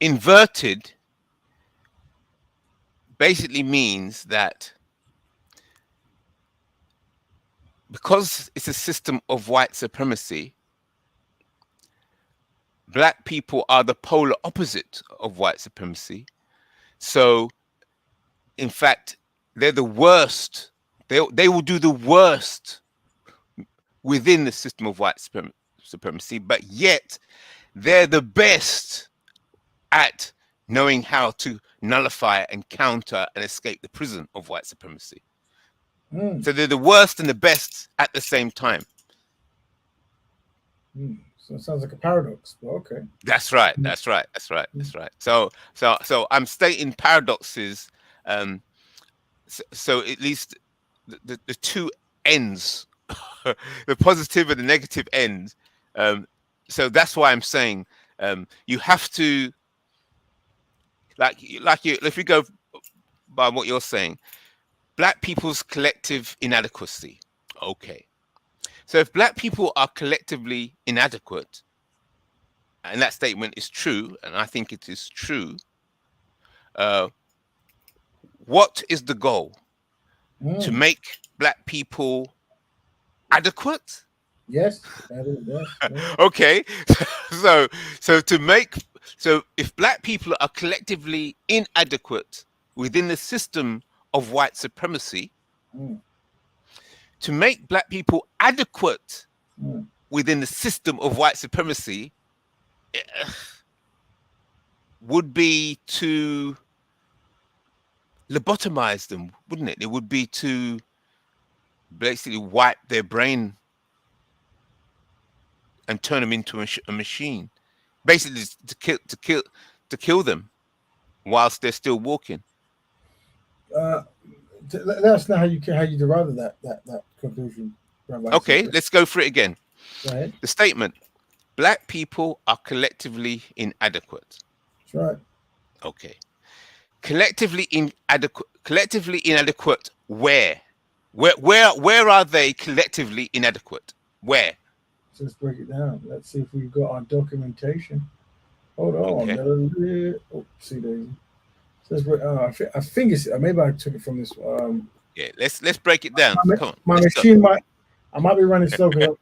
Speaker 7: inverted basically means that because it's a system of white supremacy, black people are the polar opposite of white supremacy. So, in fact, they're the worst. They will do the worst within the system of white supremacy, but yet they're the best at knowing how to nullify and counter and escape the prison of white supremacy. So they're the worst and the best at the same time.
Speaker 1: So it sounds like a paradox, but okay.
Speaker 7: That's right. That's right. That's right. That's right. So I'm stating paradoxes. So at least the two ends, the positive and the negative ends. So that's why I'm saying you have to, if we go by what you're saying, black people's collective inadequacy. Okay. So if black people are collectively inadequate, and that statement is true, and I think it is true, what is the goal? To make black people adequate?
Speaker 1: Yes. Yes.
Speaker 7: Okay. So if black people are collectively inadequate within the system of white supremacy, to make black people adequate within the system of white supremacy would be to lobotomize them, wouldn't it? It would be to basically wipe their brain and turn them into a machine, basically to kill them whilst they're still walking.
Speaker 1: Let us know how you derive that conclusion.
Speaker 7: Okay, let's go for it again.
Speaker 1: Go ahead.
Speaker 7: The statement: black people are collectively inadequate.
Speaker 1: That's right.
Speaker 7: Okay. Collectively inadequate. Where are they collectively inadequate? Where?
Speaker 1: So let's break it down. Let's see if we've got our documentation. Hold on.
Speaker 7: Okay.
Speaker 1: See, Daisy. So I think it's maybe I took it from this.
Speaker 7: Yeah, let's break it down. Come on.
Speaker 1: My machine I might be running slow because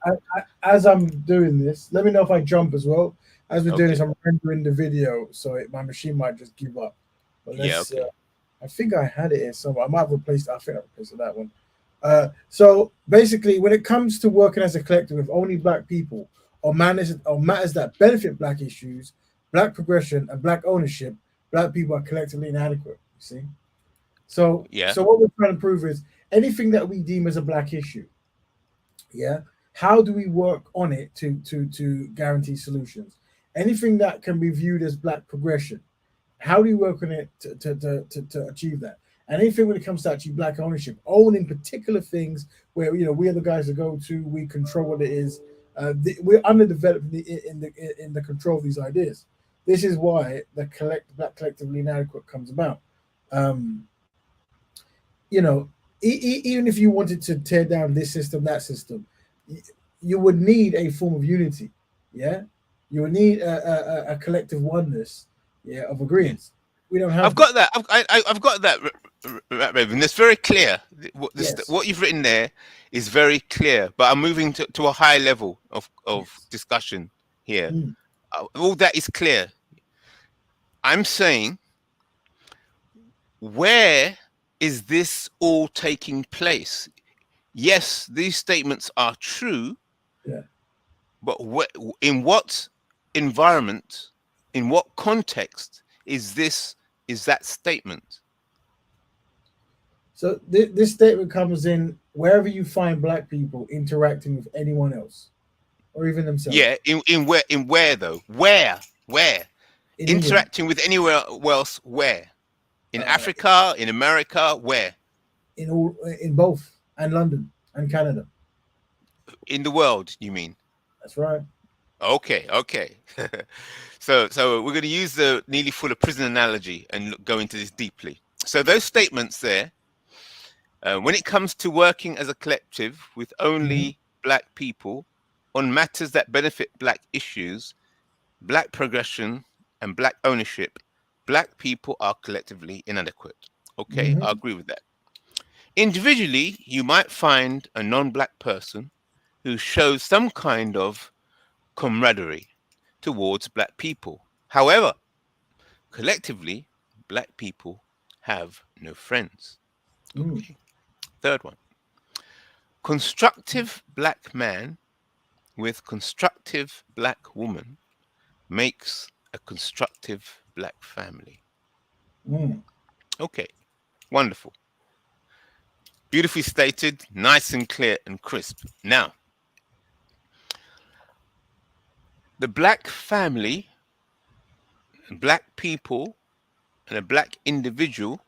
Speaker 1: as I'm doing this, let me know if I jump as well. As we're doing this, I'm rendering the video, so my machine might just give up. But I think I had it here somewhere. I might have replaced. I think I replaced that one. So basically, when it comes to working as a collective with only black people or matters that benefit black issues, black progression, and black ownership, black people are collectively inadequate. You see? So what we're trying to prove is anything that we deem as a black issue. Yeah. How do we work on it to guarantee solutions? Anything that can be viewed as black progression. How do you work on it to achieve that? And anything when it comes to actually black ownership, owning particular things where we are the guys that go to, we control what it is. We're underdeveloped in the control of these ideas. This is why the black collectively inadequate comes about. Even if you wanted to tear down this system, that system, you would need a form of unity. Yeah, you would need a collective oneness. Yeah, of agreement. We don't have.
Speaker 7: I've got that. I've got that, Raven. That's very clear. What you've written there is very clear. But I'm moving to a high level of discussion here. All that is clear. I'm saying, where is this all taking place? Yes, these statements are true.
Speaker 1: Yeah.
Speaker 7: But in what environment, in what context is that statement?
Speaker 1: So this statement comes in wherever you find black people interacting with anyone else, or even themselves.
Speaker 7: Yeah, in where though? Where?
Speaker 1: In
Speaker 7: Interacting with anywhere else? Where? In Africa? In America? Where?
Speaker 1: In both, and London and Canada.
Speaker 7: In the world, you mean?
Speaker 1: That's right.
Speaker 7: Okay. So we're going to use the nearly full of prison analogy and go into this deeply. So those statements there, when it comes to working as a collective with only black people on matters that benefit black issues, black progression, and black ownership, black people are collectively inadequate. Okay, I agree with that. Individually, you might find a non-black person who shows some kind of camaraderie towards black people. However, collectively, black people have no friends. Okay. Third one. Constructive black man with constructive black woman makes a constructive black family. Okay, wonderful. Beautifully stated, nice and clear and crisp. Now, the black family, black people, and a black individual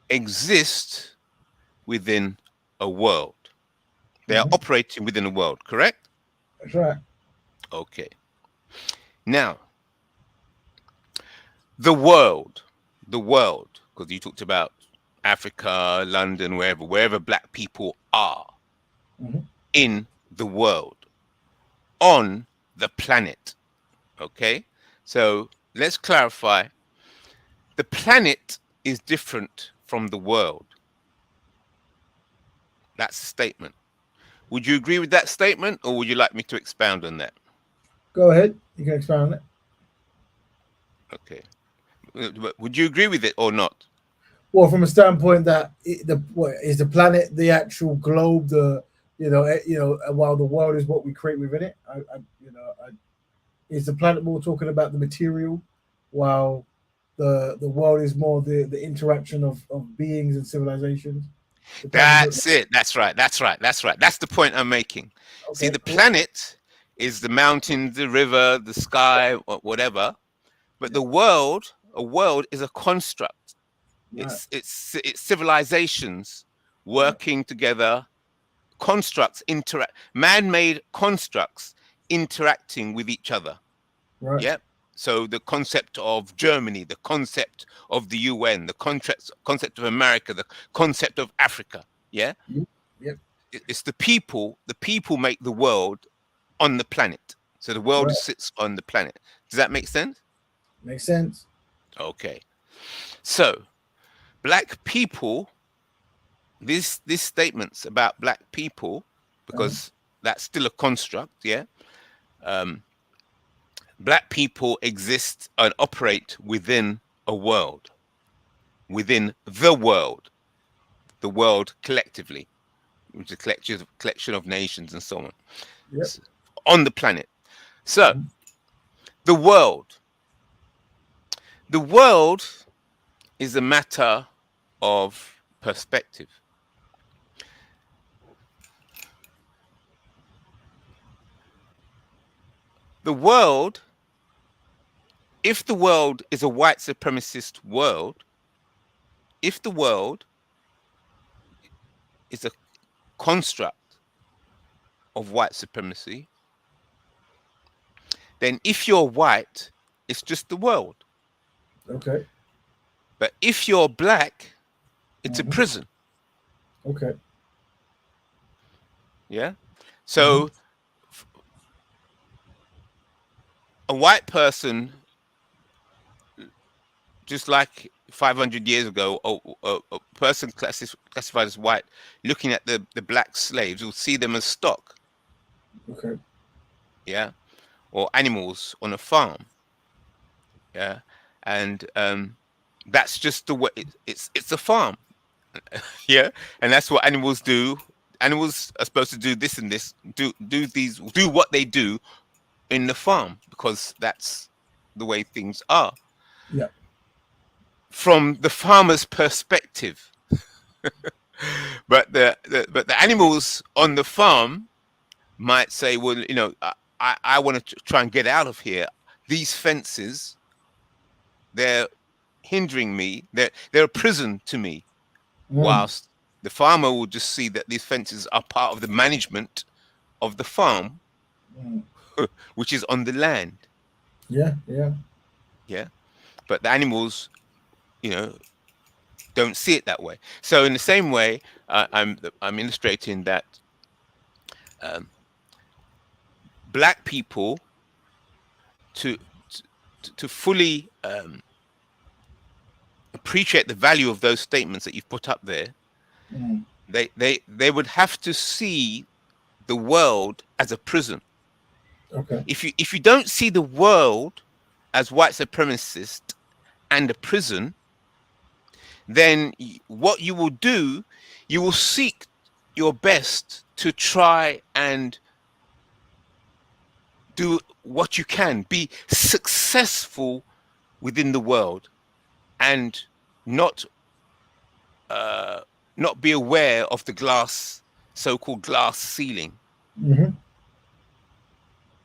Speaker 7: exist within a world. They are operating within a world, correct?
Speaker 1: That's right.
Speaker 7: Okay. Now, the world, because you talked about Africa, London, wherever black people are in the world, on the planet. Okay? So let's clarify. The planet is different from the world. That's a statement. Would you agree with that statement, or would you like me to expound on that?
Speaker 1: Go ahead. You can expound on it.
Speaker 7: Okay. Would you agree with it or not?
Speaker 1: Well, from a standpoint that is the planet the actual globe, while the world is what we create within it. Is the planet more talking about the material, while the world is more the interaction of beings and civilizations?
Speaker 7: That's it. That's right. That's the point I'm making. Okay, see, the planet is the mountains, the river, the sky, or whatever, but a world is a construct. Right. It's civilizations working together, constructs man-made constructs interacting with each other. Right. Yep. So the concept of Germany, the concept of the UN, the concept of America, the concept of Africa. Yeah.
Speaker 1: Yep.
Speaker 7: It's the people. The people make the world on the planet. So the world sits on the planet. Does that make sense?
Speaker 1: Makes sense.
Speaker 7: Okay. So black people. These statements about black people, because that's still a construct. Yeah. Black people exist and operate within a world, within the world collectively, which is a collection of nations and so on, on the planet. So, the world is a matter of perspective. The world, if the world is a white supremacist world, if the world is a construct of white supremacy, then if you're white, it's just the world.
Speaker 1: Okay.
Speaker 7: But if you're black, it's a prison.
Speaker 1: Okay.
Speaker 7: Yeah. So a white person, just like 500 years ago, a person classified as white, looking at the black slaves, will see them as stock.
Speaker 1: Okay.
Speaker 7: Yeah. Or animals on a farm. Yeah. And that's just the way it's a farm. Yeah. And that's what animals do. Animals are supposed to do this and this, do what they do in the farm, because that's the way things are.
Speaker 1: Yeah.
Speaker 7: From the farmer's perspective. But the animals on the farm might say, well, you know, I want to try and get out of here. These fences, they're hindering me. They're a prison to me. Whilst the farmer will just see that these fences are part of the management of the farm, which is on the land.
Speaker 1: Yeah.
Speaker 7: Yeah. But the animals, you know, don't see it that way. So in the same way, I'm illustrating that black people to fully appreciate the value of those statements that you've put up there. They would have to see the world as a prison.
Speaker 1: Okay.
Speaker 7: If you don't see the world as white supremacist and a prison, then what you will do, you will seek your best to try and do what you can, be successful within the world, and not be aware of the so-called glass ceiling.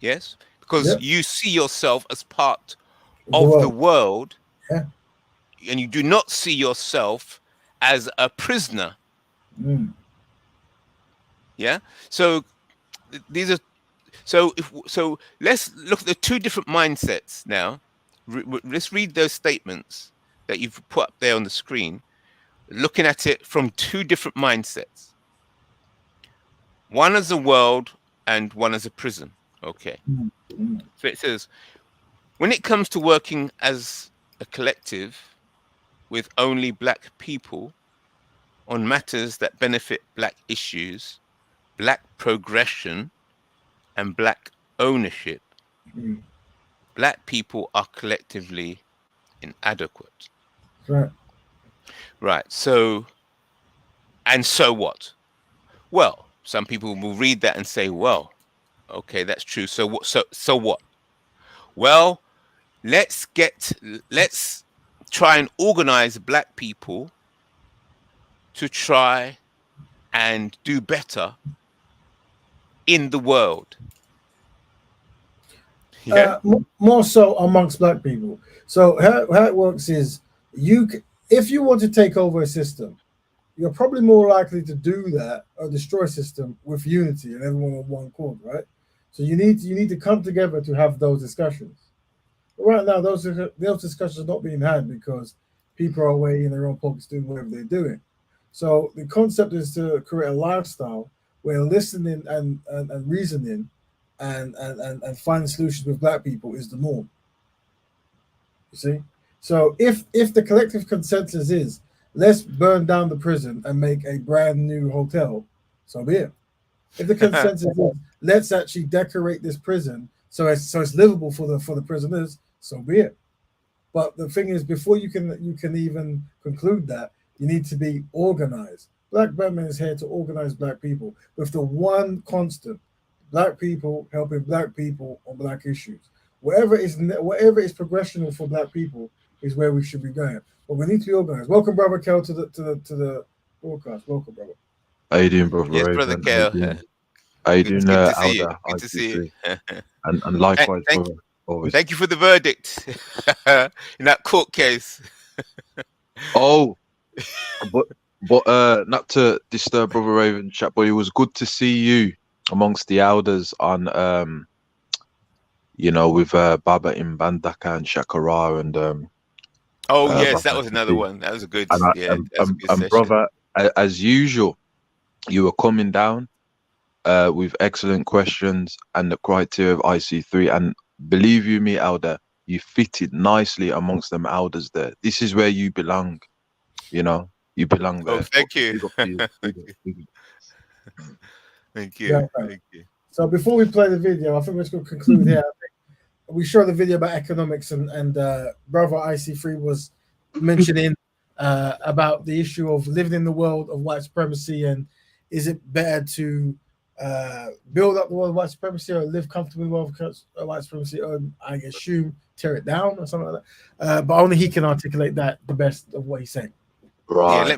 Speaker 7: Yes, because you see yourself as part of the world, and you do not see yourself as a prisoner. Yeah. So these are so let's look at the two different mindsets now. Let's read those statements that you've put up there on the screen, looking at it from two different mindsets. One as a world and one as a prison. Okay. So it says, when it comes to working as a collective with only black people on matters that benefit black issues, black progression, and black ownership, black people are collectively inadequate. Right. So what? Well, some people will read that and say, well, okay, that's true. So what? So what? Well, let's try and organize black people to try and do better in the world. Yeah.
Speaker 1: More so amongst black people. So how it works is, if you want to take over a system, you're probably more likely to do that or destroy a system with unity and everyone on one accord, right? So you need to come together to have those discussions. But right now, those discussions are not being had because people are away in their own pockets doing whatever they're doing. So the concept is to create a lifestyle where listening and reasoning and finding solutions with black people is the norm. You see? So if the collective consensus is, let's burn down the prison and make a brand new hotel, so be it. If the consensus is, let's actually decorate this prison so it's livable for the prisoners, so be it. But the thing is, before you can even conclude that, you need to be organized. Black Betterment is here to organize black people with the one constant: black people helping black people on black issues. Whatever is progressional for black people is where we should be going. But we need to be organized. Welcome, brother Kel, to the broadcast. Welcome, brother.
Speaker 15: How you doing, brother?
Speaker 7: Yes,
Speaker 15: Raven?
Speaker 7: brother Kel.
Speaker 15: How you doing,
Speaker 7: good to see
Speaker 15: Alda?
Speaker 7: you. Good to see you.
Speaker 15: And likewise, brother. Always.
Speaker 7: Thank you for the verdict in that court case.
Speaker 15: Oh, but not to disturb brother Raven chat, but it was good to see you amongst the elders on with Baba in Bandaka and Shakara and
Speaker 7: yes, that was another one. That was a good
Speaker 15: and brother, as usual, you were coming down with excellent questions and the criteria of IC3, and believe you me, Elder, you fitted nicely amongst them elders there. This is where you belong. You belong there.
Speaker 7: Oh, thank you. Thank you.
Speaker 1: Yeah,
Speaker 7: thank you.
Speaker 1: So before we play the video, I think we're just going to conclude here. We showed the video about economics, and brother IC3 was mentioning about the issue of living in the world of white supremacy, and is it better to build up the world of white supremacy or live comfortably in the world of white supremacy, or I assume tear it down or something like that. But only he can articulate that the best of what he's saying.
Speaker 15: Right.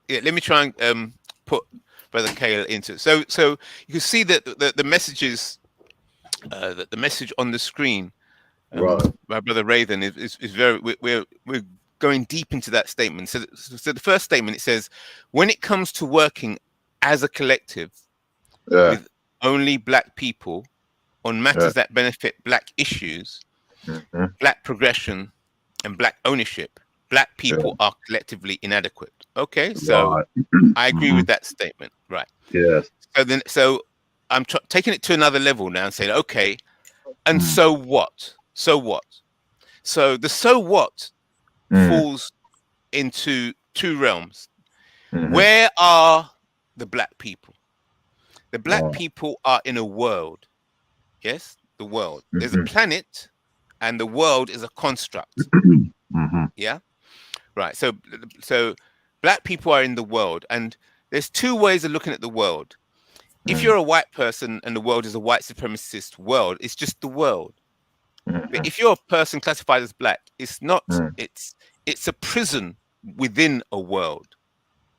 Speaker 7: Let me try and put Brother Kale into it. So you can see that the messages, that the message on the screen, my brother Raven is very. We're going deep into that statement. So the first statement, it says, when it comes to working as a collective with only black people on matters that benefit black issues, black progression, and black ownership, black people are collectively inadequate. Okay, so I agree with that statement. Right.
Speaker 15: Yes.
Speaker 7: So I'm taking it to another level now and saying, okay, and so what? So what? So the so what falls into two realms. Where are the black people? The black people are in a world. Yes, the world. There's a planet, and the world is a construct. Yeah, right. So black people are in the world, and there's two ways of looking at the world. If you're a white person and the world is a white supremacist world, it's just the world. But if you're a person classified as black, it's not. It's a prison within a world.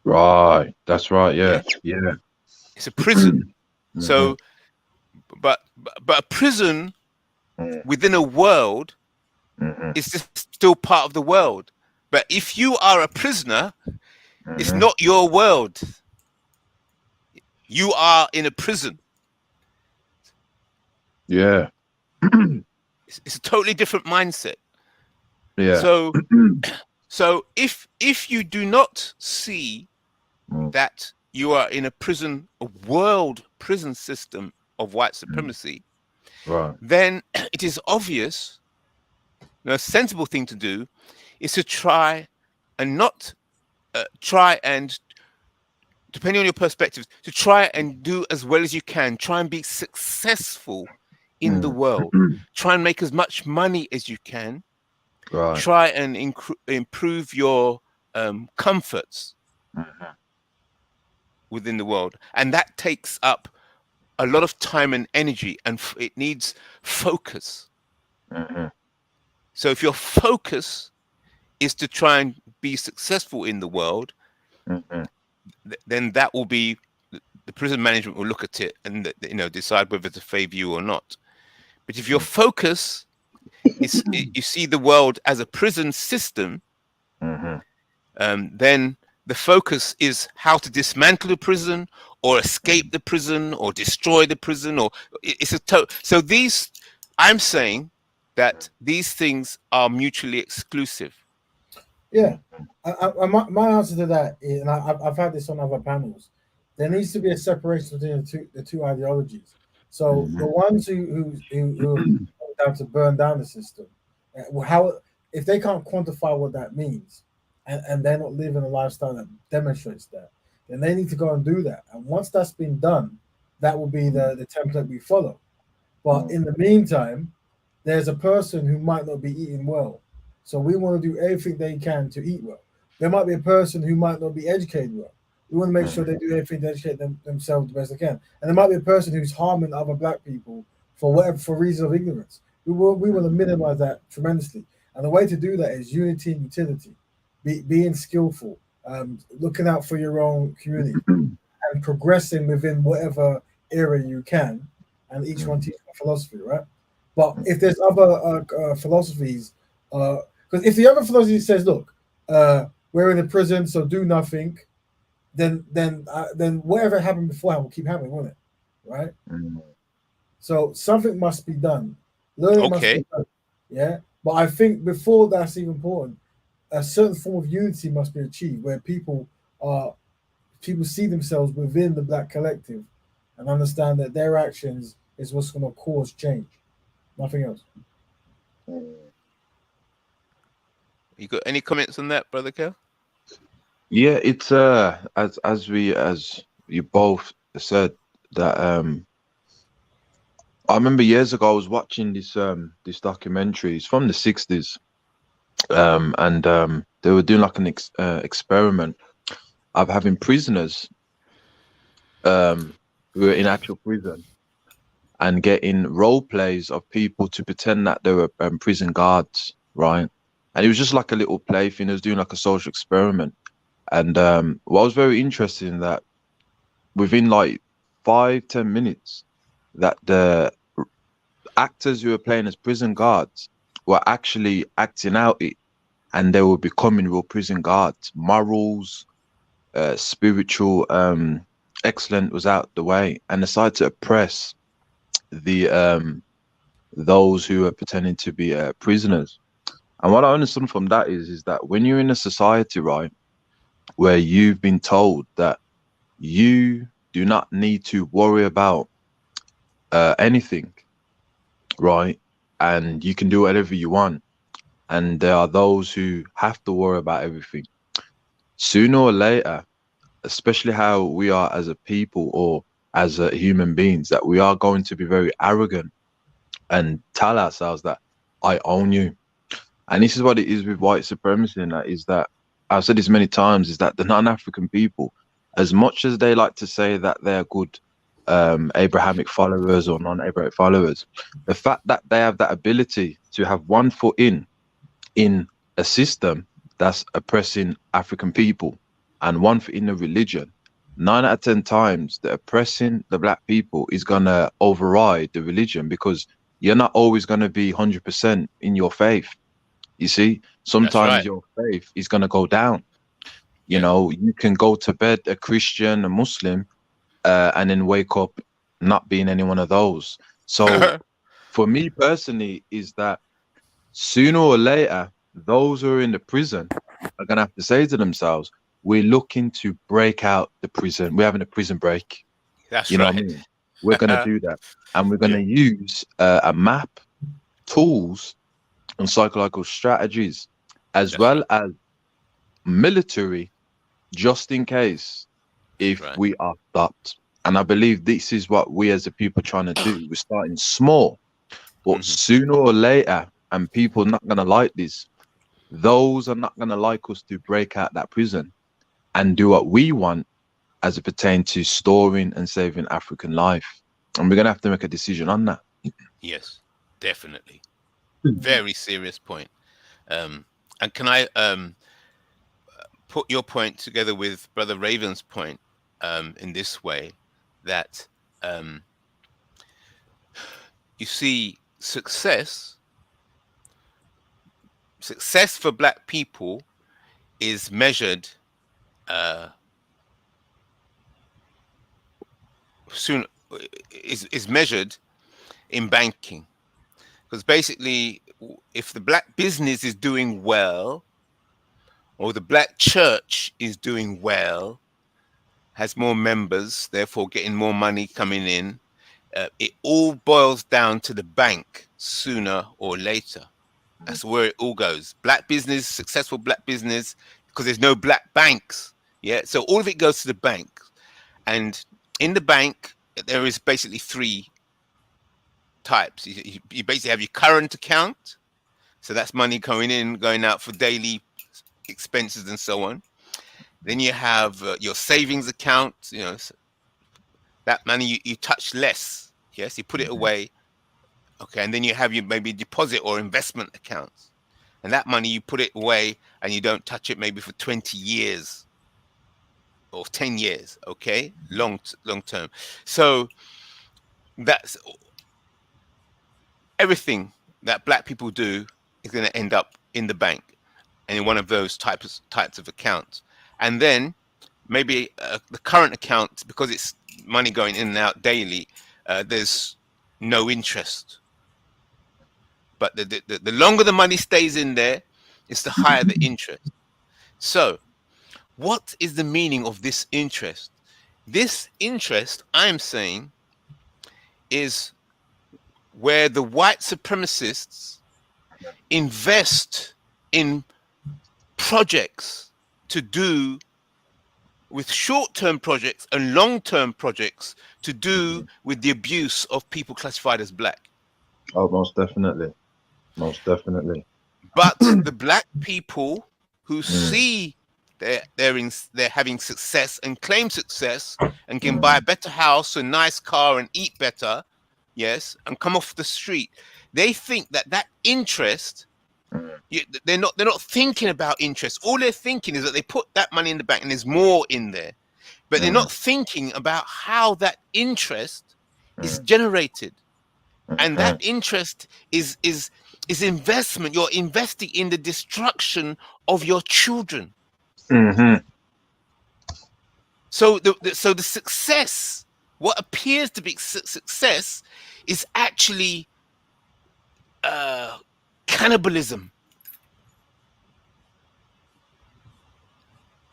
Speaker 15: Right. That's right. Yeah.
Speaker 7: It's a prison. So, but a prison within a world is just still part of the world. But if you are a prisoner, it's not your world. You are in a prison.
Speaker 15: Yeah.
Speaker 7: It's a totally different mindset.
Speaker 15: Yeah.
Speaker 7: So if you do not see that you are in a prison, a world prison system of white supremacy, then it is obvious. A sensible thing to do is to try and not depending on your perspectives, to try and do as well as you can. Try and be successful in the world. Try and make as much money as you can. Try and improve your comforts within the world. And that takes up a lot of time and energy, and it needs focus. So if your focus is to try and be successful in the world, then that will be, the prison management will look at it and decide whether to favor you or not. But if your focus is you see the world as a prison system, then the focus is how to dismantle the prison or escape the prison or destroy the prison, or it's so these, I'm saying that these things are mutually exclusive.
Speaker 1: Yeah, my answer to that is, and I've had this on other panels, there needs to be a separation between the two ideologies. So the ones who are down to burn down the system, how, if they can't quantify what that means, and they're not living a lifestyle that demonstrates that, then they need to go and do that. And once that's been done, that will be the template we follow. But in the meantime, there's a person who might not be eating well. So we want to do everything they can to eat well. There might be a person who might not be educated well. We want to make sure they do everything to educate themselves the best they can. And there might be a person who's harming other black people for reasons of ignorance. We want to minimize that tremendously. And the way to do that is unity and utility, being skillful, looking out for your own community, and progressing within whatever area you can. And each one teaches a philosophy, right? But if there's other philosophies, because if the other philosophy says, look, we're in a prison, so do nothing, then whatever happened beforehand will keep happening, won't it? Right? So something must be done. Learning must be done. Yeah. But I think before that's even important, a certain form of unity must be achieved where people see themselves within the black collective and understand that their actions is what's going to cause change. Nothing else.
Speaker 7: You got any comments on that, Brother Kel?
Speaker 15: Yeah, it's as you both said that I remember years ago I was watching this documentary. It's from the 60s, and they were doing like an experiment of having prisoners who were in actual prison and getting role plays of people to pretend that they were prison guards, right? And it was just like a little play thing. It was doing like a social experiment. And what was very interesting that within like 5-10 minutes, that the actors who were playing as prison guards were actually acting out it, and they were becoming real prison guards. Morals, spiritual excellence was out the way, and decided to oppress the those who are pretending to be prisoners. And what I understand from that is that when you're in a society, right, where you've been told that you do not need to worry about anything, right, and you can do whatever you want, and there are those who have to worry about everything, sooner or later, especially how we are as a people or as human beings, that we are going to be very arrogant and tell ourselves that I own you. And this is what it is with white supremacy, and that is that I've said this many times, is that the non-African people, as much as they like to say that they're good Abrahamic followers or non-Abrahamic followers, the fact that they have that ability to have one foot in a system that's oppressing African people and one foot in a religion, 9 out of 10 times the oppressing the black people is gonna override the religion, because you're not always gonna be 100% in your faith. You see, sometimes your faith is gonna go down. You know, you can go to bed a Christian, a Muslim, and then wake up not being any one of those. So for me personally, is that sooner or later, those who are in the prison are going to have to say to themselves, we're looking to break out the prison. We're having a prison break.
Speaker 7: That's
Speaker 15: you know
Speaker 7: right.
Speaker 15: what I mean? We're going to do that. And we're going to use a map, tools, and psychological strategies, as well as military, just in case if we are stopped. And I believe this is what we as a people are trying to do. We're starting small, but sooner or later, and people are not going to like this, those are not going to like us to break out that prison and do what we want as it pertains to storing and saving African life. And we're going to have to make a decision on that.
Speaker 7: Yes, definitely. Very serious point. And can I put your point together with Brother Raven's point in this way, that you see, success for black people is measured is measured in banking, because basically, if the black business is doing well, or the black church is doing well, has more members, therefore getting more money coming in, it all boils down to the bank sooner or later. That's where it all goes. Black business, successful black business, because there's no black banks. Yeah, so all of it goes to the bank. And in the bank, there is basically 3 types. You basically have your current account, so that's money going in, going out for daily expenses and so on. Then you have your savings account. You know, that money you touch less. Yes, you put it away. Okay, and then you have your maybe deposit or investment accounts, and that money you put it away and you don't touch it maybe for 20 years or 10 years. Okay, long term. So that's everything that black people do is going to end up in the bank and in one of those types of accounts. And then maybe the current account, because it's money going in and out daily, there's no interest. But the longer the money stays in there, it's the higher the interest. So what is the meaning of this interest? This interest, I'm saying, is where the white supremacists invest in projects to do with short-term projects and long-term projects to do with the abuse of people classified as black.
Speaker 15: Oh, most definitely. Most definitely.
Speaker 7: But the black people who see they're having success and claim success and can buy a better house, a nice car, and eat better, yes, and come off the street. They think that interest. They're not thinking about interest. All they're thinking is that they put that money in the bank and there's more in there, but they're not thinking about how that interest is generated, and that interest is investment. You're investing in the destruction of your children. So the success, what appears to be success, is actually cannibalism.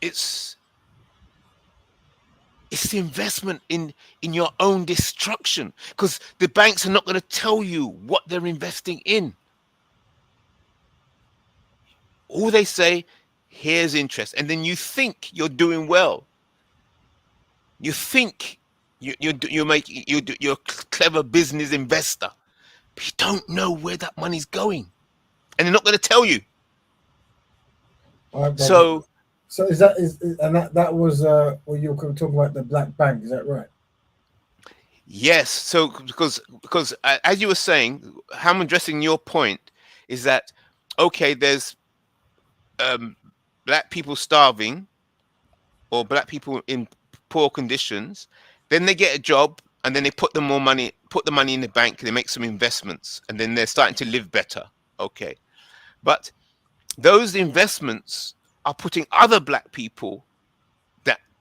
Speaker 7: It's the investment in your own destruction, because the banks are not going to tell you what they're investing in. All they say, here's interest, and then you think you're doing well. You think you're a clever business investor, but you don't know where that money's going, and they're not going to tell you.
Speaker 1: So is that was what you were talking about, the black bank? Is that right?
Speaker 7: Yes. So because as you were saying, how I'm addressing your point is that, okay, there's black people starving or black people in poor conditions, then they get a job and then they put the money in the bank, they make some investments, and then they're starting to live better. Okay, but those investments are putting other black people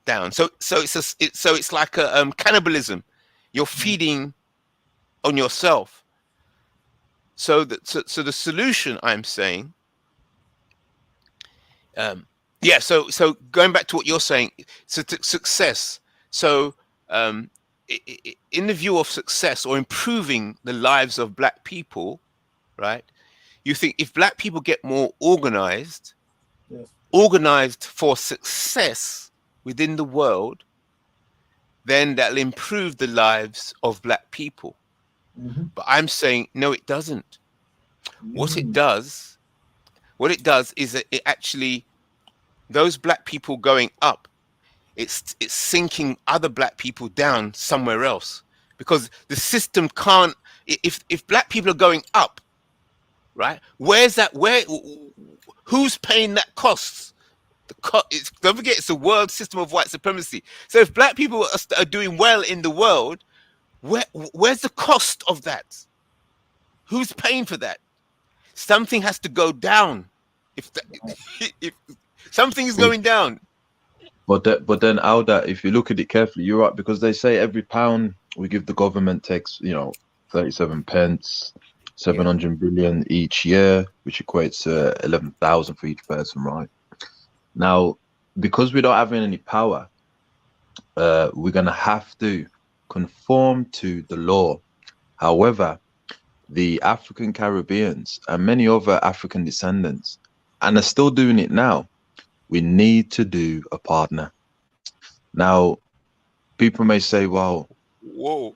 Speaker 7: down. So it's like a cannibalism. You're feeding on yourself. So the solution, I'm saying, So going back to what you're saying, success. So in the view of success or improving the lives of black people, right? You think if black people get more organized, organized for success within the world, then that'll improve the lives of black people. But I'm saying, no, it doesn't. What it does is that it actually, those black people going up, it's sinking other black people down somewhere else, because the system can't. If black people are going up, right? Who's paying that costs? Don't forget, it's a world system of white supremacy. So if black people are doing well in the world, where's the cost of that? Who's paying for that? Something has to go down. If something is going down.
Speaker 15: But then, Alda, if you look at it carefully, you're right, because they say every pound we give the government takes, 37 pence, 700 billion each year, which equates to 11,000 for each person, right? Now, because we don't have any power, we're going to have to conform to the law. However, the African Caribbeans and many other African descendants, and are still doing it now, we need to do a partner. Now, people may say, well,
Speaker 7: whoa,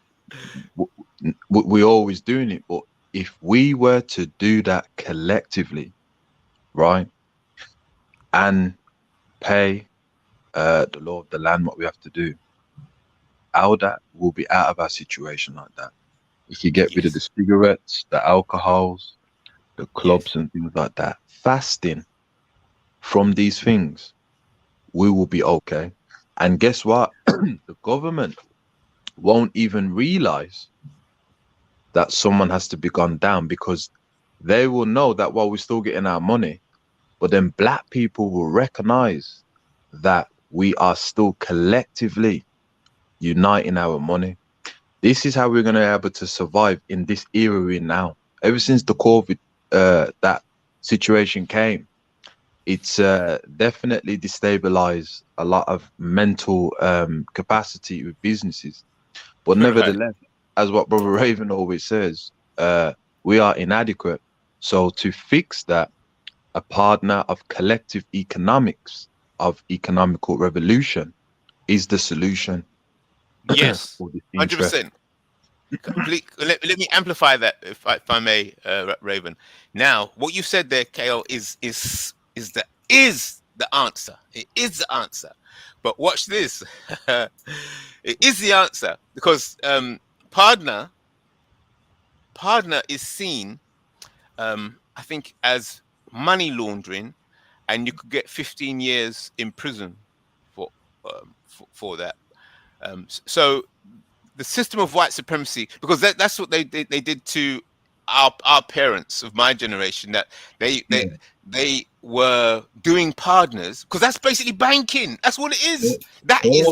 Speaker 15: we're always doing it. But if we were to do that collectively, right, and pay the law of the land, what we have to do, that will be out of our situation like that. If you get rid of the cigarettes, the alcohols, the clubs and things like that, fasting from these things, we will be okay. And guess what? The government won't even realize that someone has to be gone down, because they will know that while we're still getting our money, but then black people will recognize that we are still collectively uniting our money. This is how we're going to be able to survive in this era we're in now. Ever since the COVID, that situation came, it's definitely destabilized a lot of mental capacity with businesses. But nevertheless, as what Brother Raven always says, we are inadequate. So to fix that, a partner of collective economics, of economical revolution, is the solution.
Speaker 7: Yes, 100%. Let me amplify that, if I may, Raven. Now, what you said there, KL, is the answer. It is the answer. But watch this. It is the answer because partner is seen, I think, as money laundering, and you could get 15 years in prison for that. So the system of white supremacy, because that's what they did to our parents of my generation, that they were doing partners, because that's basically banking. That's what it is. That is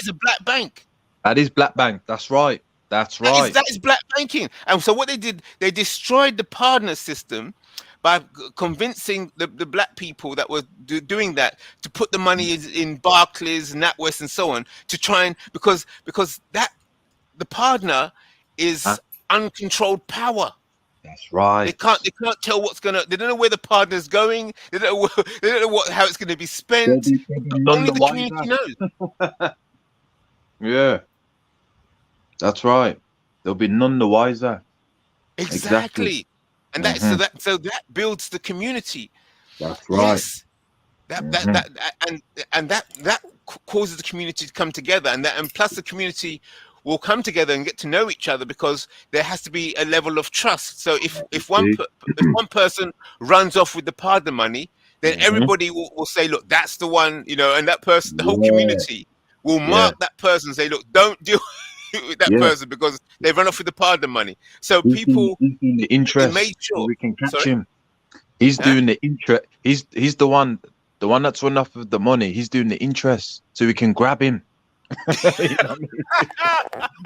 Speaker 7: a black bank.
Speaker 15: That is black bank. That's right. That's right.
Speaker 7: That is black banking. And so what they did, they destroyed the partner system by convincing the black people that were doing that to put the money in Barclays, NatWest, and so on, to try and because that the partner is uncontrolled power.
Speaker 15: That's right.
Speaker 7: They can't tell what's gonna. They don't know where the partner's going. They don't know how it's going to be spent. Only the community knows.
Speaker 15: Yeah, that's right. There'll be none the wiser.
Speaker 7: Exactly. And so that builds the community.
Speaker 15: That's right.
Speaker 7: Yes. That causes the community to come together, and plus the community will come together and get to know each other, because there has to be a level of trust. So if one person runs off with the partner money, then everybody will say, look, that's the one, and that person, the whole community will mark that person and say, look, don't deal with that person because they run off with the partner money. So
Speaker 15: he's doing the interest,
Speaker 7: made sure
Speaker 15: we can catch him. He's doing the interest. He's the one that's run off with the money. He's doing the interest, so we can grab him. You know what I mean?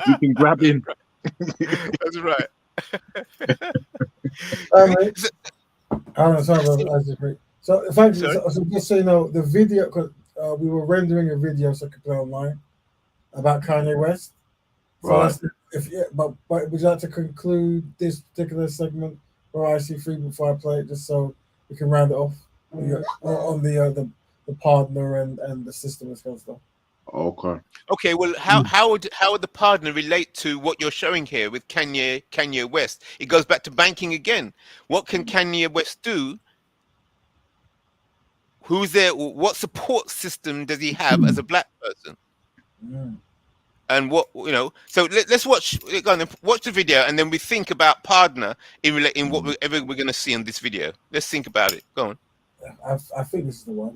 Speaker 15: We can grab him.
Speaker 7: That's right.
Speaker 1: So thank you. So just so you know, the video, because we were rendering a video so I could play online about Kanye West. So
Speaker 15: Right.
Speaker 1: but would you like to conclude this particular segment for IC3 before I play it, just so we can round it off on the partner and the system and stuff?
Speaker 15: Okay.
Speaker 7: Okay. Well, how would the partner relate to what you're showing here with Kanye West? It goes back to banking again. What can Kanye West do? Who's there? What support system does he have as a black person? And what, so let's watch the video, and then we think about partner in whatever we're going to see in this video. Let's think about it. Go on.
Speaker 1: I think this is the one.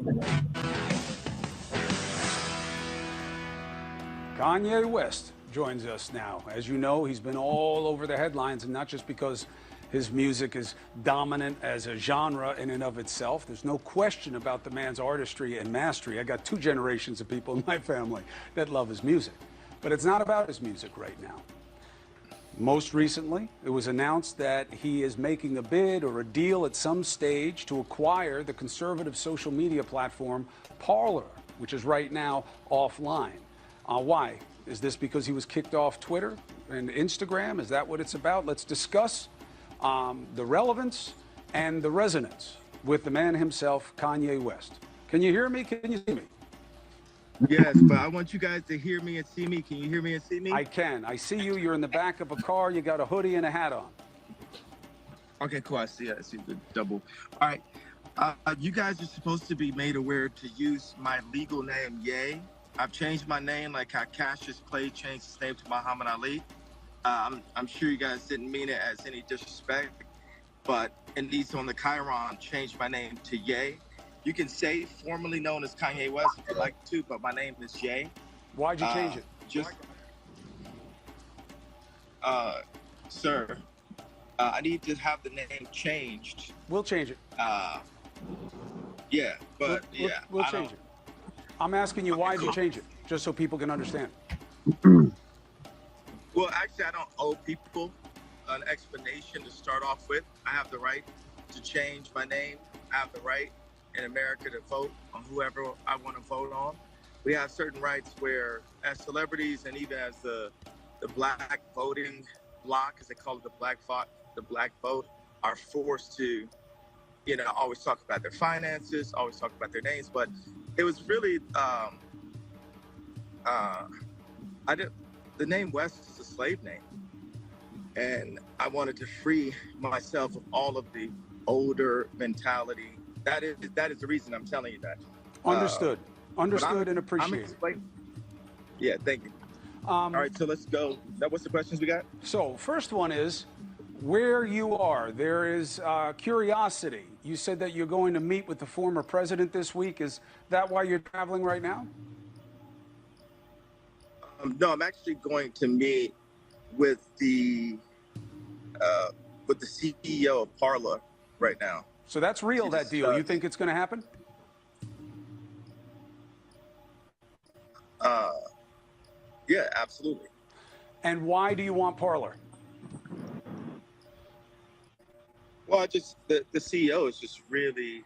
Speaker 16: Kanye West joins us now. As you know, he's been all over the headlines, and not just because his music is dominant as a genre in and of itself. There's no question about the man's artistry and mastery. I got 2 generations of people in my family that love his music. But it's not about his music right now. Most recently, it was announced that he is making a bid or a deal at some stage to acquire the conservative social media platform Parler, which is right now offline. Why? Is this because he was kicked off Twitter and Instagram? Is that what it's about? Let's discuss the relevance and the resonance with the man himself, Kanye West. Can you hear me? Can you see me?
Speaker 17: Yes, but I want you guys to hear me and see me. Can you hear me and see me?
Speaker 16: I can. I see you. You're in the back of a car. You got a hoodie and a hat on.
Speaker 17: Okay, cool. I see the double. All right. You guys are supposed to be made aware to use my legal name, Ye. I've changed my name like how Cassius Clay changed his name to Muhammad Ali. I'm sure you guys didn't mean it as any disrespect, but at least on the Chiron, changed my name to Ye. You can say formerly known as Kanye West if you'd like to, but my name is Ye.
Speaker 16: Why'd you change it?
Speaker 17: Sir, I need to have the name changed.
Speaker 16: We'll change it.
Speaker 17: Yeah, but
Speaker 16: we'll change it. I'm asking you, why'd you change it? Just so people can understand.
Speaker 17: Well, actually, I don't owe people an explanation to start off with. I have the right to change my name. I have the right in America to vote on whoever I want to vote on. We have certain rights where, as celebrities and even as the black voting bloc, as they call it, the black vote, are forced to, always talk about their finances, always talk about their names. But it was really, the name West is a slave name. And I wanted to free myself of all of the older mentality. That is the reason I'm telling you that.
Speaker 16: Understood. Understood and appreciated.
Speaker 17: Yeah, thank you. All right, so let's go. Now, what's the questions we got?
Speaker 16: So, first one is where you are. There is curiosity. You said that you're going to meet with the former president this week. Is that why you're traveling right now?
Speaker 17: No, I'm actually going to meet with the CEO of Parler right now.
Speaker 16: So that's real, that deal. You think it's going to happen?
Speaker 17: Yeah, absolutely.
Speaker 16: And why do you want Parler?
Speaker 17: Well, the CEO is just really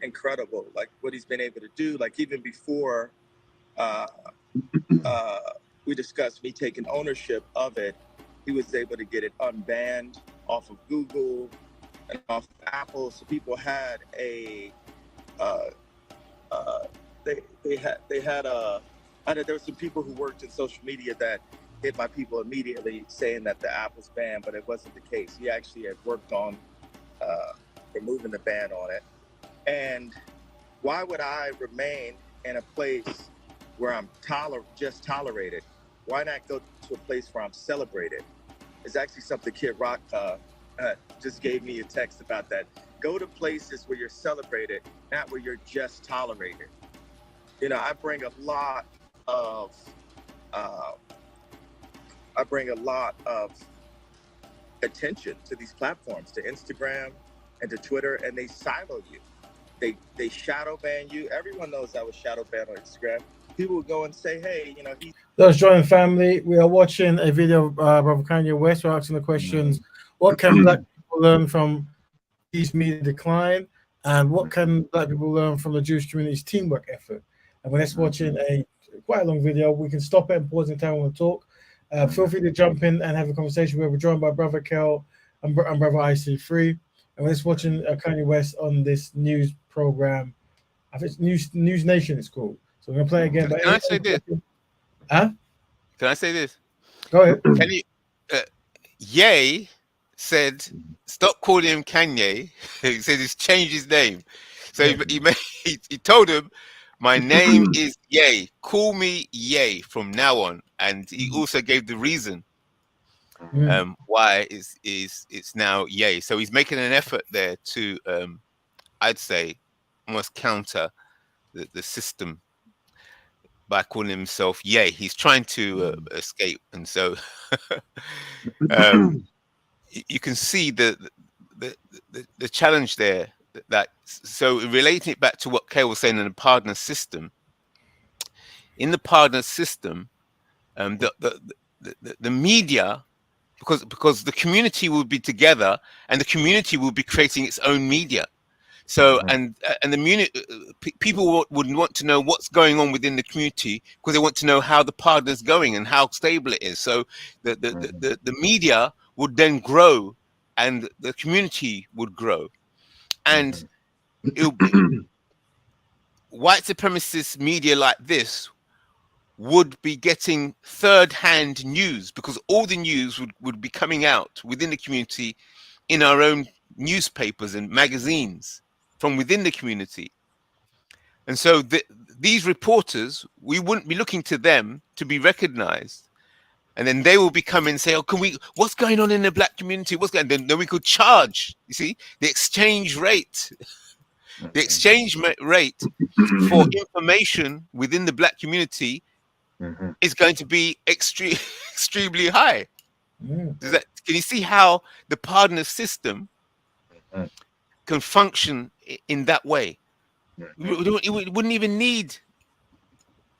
Speaker 17: incredible. Like what he's been able to do. Like even before we discussed me taking ownership of it, he was able to get it unbanned off of Google and off of Apple. So people had there were some people who worked in social media that hit my people immediately saying that the app was banned, but it wasn't the case. He actually had worked on removing the ban on it. And why would I remain in a place where I'm just tolerated? Why not go to a place where I'm celebrated? It's actually something Kid Rock just gave me a text about that. Go to places where you're celebrated, not where you're just tolerated. You know, I bring a lot of attention to these platforms, to Instagram and to Twitter, and they silo you. They shadow ban you. Everyone knows I was shadow banned on Instagram. People would go and say, hey, you know,
Speaker 1: Those joining family, we are watching a video of Brother Kanye West. We're asking the questions: what can Black people learn from these media decline, and what can Black people learn from the Jewish community's teamwork effort? And when it's watching a quite a long video, we can stop it and pause in time when we talk. Feel free to jump in and have a conversation. We're joined by Brother Kel and Brother IC3. And we're just watching Kanye West on this news program. I think it's News Nation, it's called. So we're going to play again.
Speaker 7: Can I say this?
Speaker 1: Huh?
Speaker 7: Can I say this?
Speaker 1: Go ahead.
Speaker 7: Can you, Ye said, stop calling him Kanye. He said he's changed his name. So he told him, my name is Ye. Call me Ye from now on. And he also gave the reason why it's now Ye. So he's making an effort there to, I'd say, almost counter the system by calling himself Ye. He's trying to escape. And so you can see the challenge there. So relating it back to what Kay was saying in the partner system, in the partner system, the media, because the community will be together and the community will be creating its own media. So and the people would want to know what's going on within the community because they want to know how the partner's going and how stable it is. So the media would then grow and the community would grow. And white supremacist media like this would be getting third-hand news because all the news would be coming out within the community in our own newspapers and magazines from within the community. And so these reporters, we wouldn't be looking to them to be recognized. And then they will be coming and say, oh, what's going on in the Black community? What's going on? Then we could charge, you see, the exchange rate. The exchange rate for information within the Black community is going to be extremely high. Can you see how the partner system can function in that way? We wouldn't even need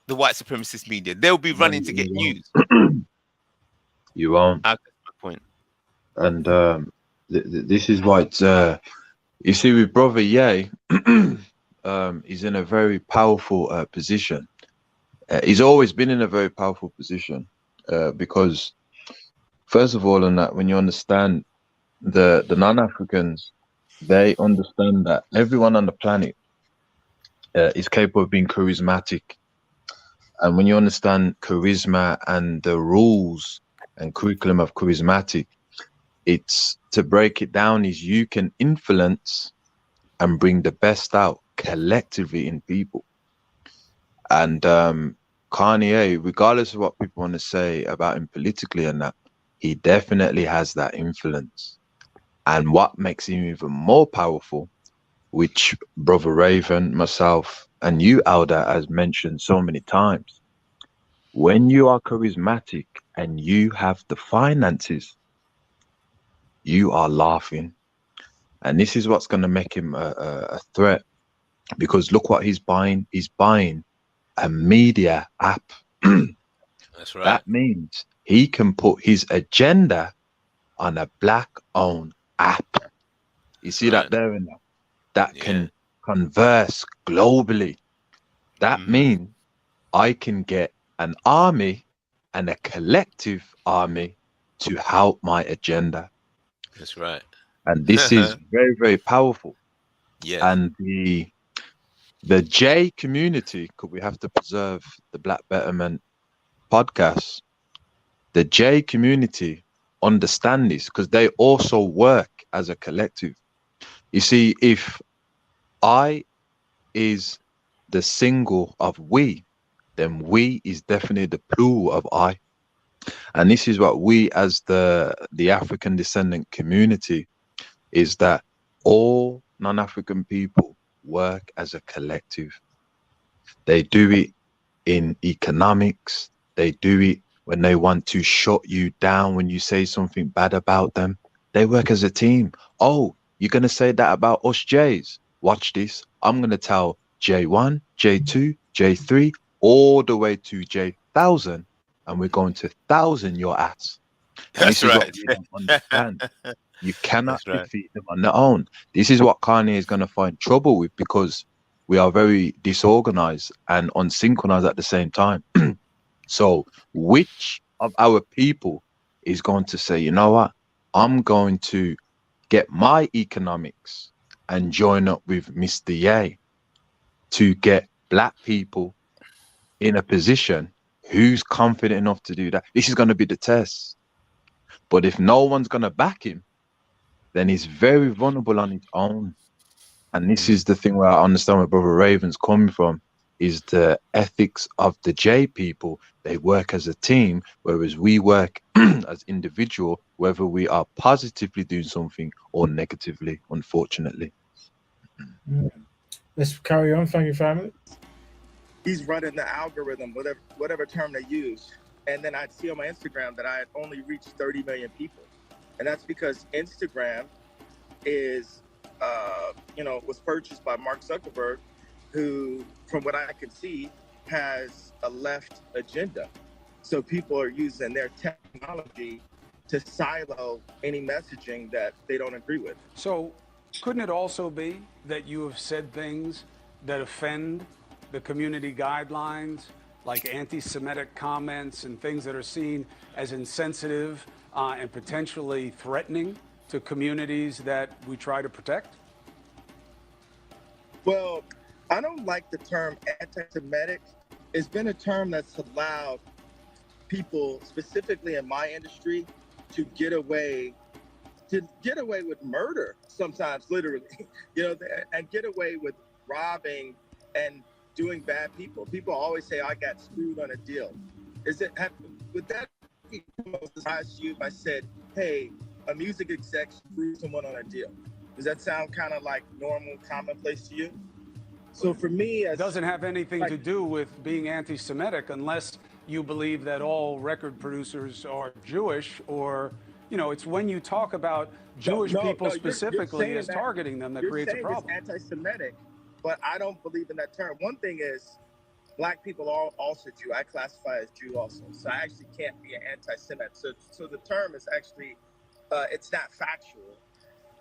Speaker 7: the white supremacist media. They'll be running to get news.
Speaker 15: You won't.
Speaker 7: That's my point.
Speaker 15: And this is what you see with Brother Ye. He's in a very powerful position. He's always been in a very powerful position because, first of all, on that, when you understand the non-Africans, they understand that everyone on the planet is capable of being charismatic. And when you understand charisma and the rules and curriculum of charismatic, it's to break it down is you can influence and bring the best out collectively in people. And Kanye, regardless of what people want to say about him politically and that, he definitely has that influence. And what makes him even more powerful, which Brother Raven, myself, and you, Alda, has mentioned so many times, when you are charismatic and you have the finances, you are laughing. And this is what's going to make him a threat. Because look what he's buying. He's buying a media app.
Speaker 7: That's right.
Speaker 15: That means he can put his agenda on a black-owned app. You see that there in that can converse globally. That means I can get an army and a collective army to help my agenda.
Speaker 7: That's right.
Speaker 15: And this is very, very powerful.
Speaker 7: Yes.
Speaker 15: And the J community, because we have to preserve the Black Betterment podcast, the J community understand this because they also work as a collective. You see, if I is the single of we, then we is definitely the plural of I. And this is what we as the African descendant community is, that all non-African people work as a collective. They do it in economics. They do it when they want to shut you down when you say something bad about them. They work as a team. Oh, you're going to say that about us J's? Watch this. I'm going to tell J1, J2, J3, all the way to J1000, and we're going to 1,000 your ass. And
Speaker 7: That's
Speaker 15: this is what
Speaker 7: right.
Speaker 15: we don't understand. You cannot
Speaker 7: That's right.
Speaker 15: defeat them on their own. This is what Kanye is going to find trouble with, because we are very disorganized and unsynchronized at the same time. So which of our people is going to say, you know what, I'm going to get my economics and join up with Mr. Ye to get black people in a position? Who's confident enough to do that? This is going to be the test. But if no one's going to back him, then he's very vulnerable on his own. And this is the thing where I understand where Brother Raven's coming from, is the ethics of the J people. They work as a team, whereas we work as individual, whether we are positively doing something or negatively, unfortunately.
Speaker 1: Let's carry on. Thank you, family.
Speaker 17: He's running the algorithm, whatever term they use. And then I'd see on my Instagram that I had only reached 30 million people. And that's because Instagram is, was purchased by Mark Zuckerberg, who, from what I can see, has a left agenda. So people are using their technology to silo any messaging that they don't agree with.
Speaker 16: So couldn't it also be that you have said things that offend the community guidelines, like anti-Semitic comments and things that are seen as insensitive and potentially threatening to communities that we try to protect?
Speaker 17: Well, I don't like the term anti-Semitic. It's been a term that's allowed people, specifically in my industry, to get away with murder sometimes, literally, and get away with robbing and doing bad people. People always say, I got screwed on a deal. Would that be surprise to you if I said, hey, a music exec screwed someone on a deal? Does that sound kind of like normal, commonplace to you? So for me,
Speaker 16: it doesn't have anything to do with being anti-Semitic unless you believe that all record producers are Jewish, or, it's when you talk about Jewish people specifically as targeting them that creates a problem.
Speaker 17: It's anti-Semitic, but I don't believe in that term. One thing is, Black people are also Jew. I classify as Jew also, so I actually can't be an anti-Semite. So the term is actually, it's not factual.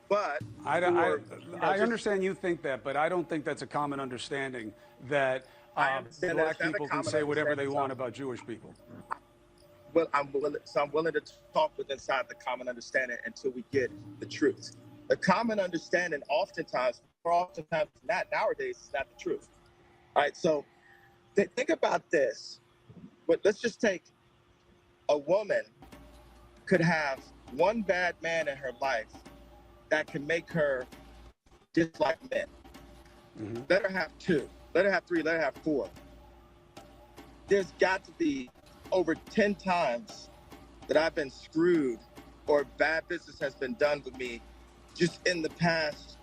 Speaker 17: But
Speaker 16: I understand you think that, but I don't think that's a common understanding that Black people can say whatever they want about Jewish people.
Speaker 17: Well, I'm willing to talk with inside the common understanding until we get the truth. The common understanding oftentimes not nowadays, is not the truth. All right, so think about this. But let's just take a woman could have one bad man in her life that can make her dislike men. Let her have 2. Let her have 3. Let her have 4. There's got to be over 10 times that I've been screwed or bad business has been done with me just in the past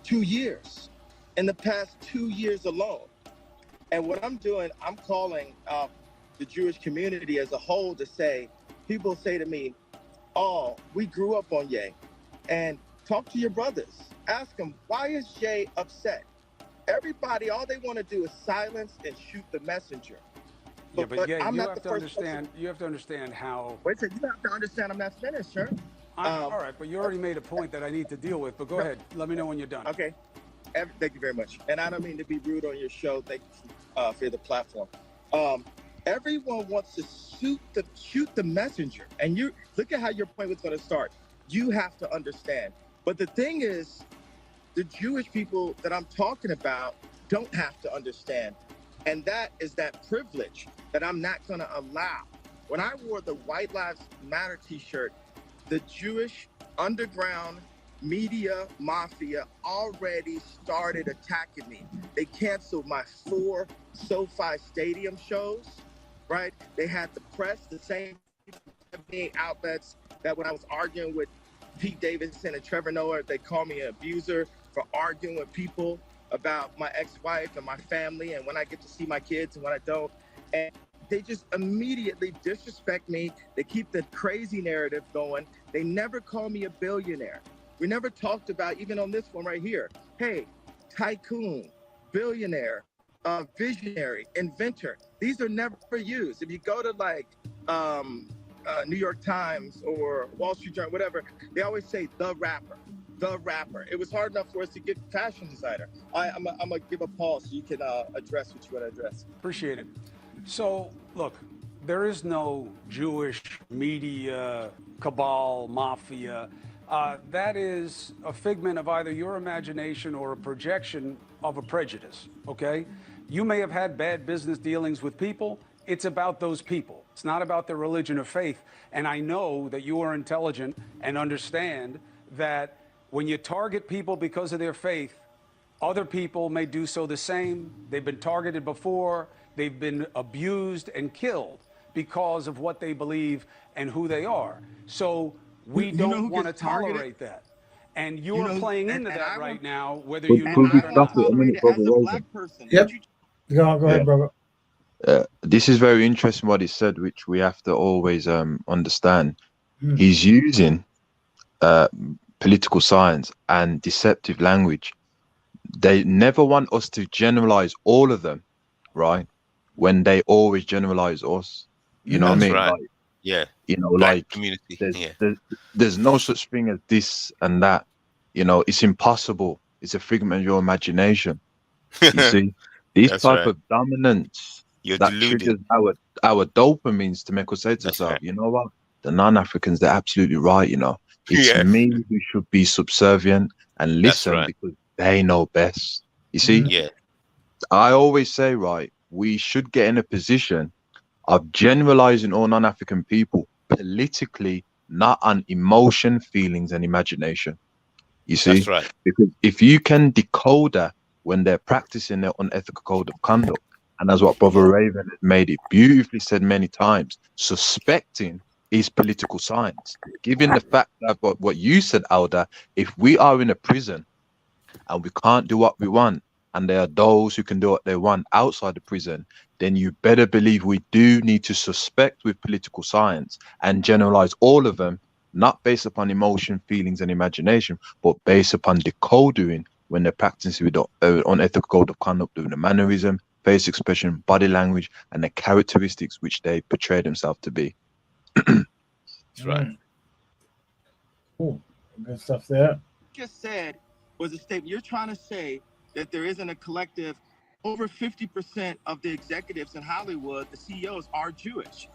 Speaker 17: 2 years. In the past 2 years alone. And what I'm doing, I'm calling the Jewish community as a whole to say, people say to me, oh, we grew up on Ye. And talk to your brothers. Ask them, why is Ye upset? Everybody, all they want to do is silence and shoot the messenger.
Speaker 16: Yeah, but yeah, you have to understand. You have to understand how.
Speaker 17: Wait a second. You have to understand. I'm not finished, sir.
Speaker 16: All right, but you already made a point that I need to deal with. But go ahead. Let me know when you're done.
Speaker 17: Okay. Thank you very much. And I don't mean to be rude on your show. Thank you for the platform. Everyone wants to shoot the messenger, and you look at how your point was going to start. You have to understand. But the thing is, the Jewish people that I'm talking about don't have to understand. And that is that privilege that I'm not going to allow. When I wore the White Lives Matter t-shirt, the Jewish underground media mafia already started attacking me. They canceled my 4 SoFi Stadium shows, right? They had the press, the same outlets that when I was arguing with Pete Davidson and Trevor Noah, they called me an abuser for arguing with people about my ex-wife and my family and when I get to see my kids and when I don't. And they just immediately disrespect me. They keep the crazy narrative going. They never call me a billionaire. We never talked about, even on this one right here, hey, tycoon, billionaire, visionary, inventor. These are never used. If you go to like New York Times or Wall Street Journal, whatever, they always say the rapper. The rapper. It was hard enough for us to get fashion designer. I'm gonna give a pause so you can address what you want to address.
Speaker 16: Appreciate it. So, look, there is no Jewish media cabal, mafia. That is a figment of either your imagination or a projection of a prejudice, okay? You may have had bad business dealings with people. It's about those people. It's not about their religion or faith. And I know that you are intelligent and understand that when you target people because of their faith, other people may do so the same. They've been targeted before. They've been abused and killed because of what they believe and who they are. So we don't want to tolerate that. And you're playing into that right now, whether you know it or not.
Speaker 1: Yep. Go ahead, brother.
Speaker 15: This is very interesting what he said, which we have to always understand. He's using political science and deceptive language. They never want us to generalize all of them, right? When they always generalize us. You know what I mean?
Speaker 7: Right.
Speaker 15: Like,
Speaker 7: yeah.
Speaker 15: You know,
Speaker 7: Black
Speaker 15: like
Speaker 7: community.
Speaker 15: there's no such thing as this and that. You know, it's impossible. It's a figment of your imagination. You see, this type of dominance that triggers our dopamines to make us say to ourselves, you know what? The non-Africans, they're absolutely right. You know, it's me who should be subservient and listen because they know best. You see, I always say, right, we should get in a position of generalizing all non-African people politically, not on emotion, feelings, and imagination. You see,
Speaker 7: That's right.
Speaker 15: Because if you can decode that when they're practicing their unethical code of conduct, and that's what Brother Raven has made it beautifully said many times, suspecting is political science. Given the fact that what you said, Alda, if we are in a prison and we can't do what we want, and there are those who can do what they want outside the prison, then you better believe we do need to suspect with political science and generalize all of them, not based upon emotion, feelings, and imagination, but based upon decoding when they're practicing with the unethical code of conduct, doing the mannerism, face expression, body language, and the characteristics which they portray themselves to be.
Speaker 7: That's right.
Speaker 1: Cool. Good stuff there.
Speaker 17: Just said was a statement. You're trying to say that there isn't a collective. Over 50% of the executives in Hollywood, the CEOs, are Jewish,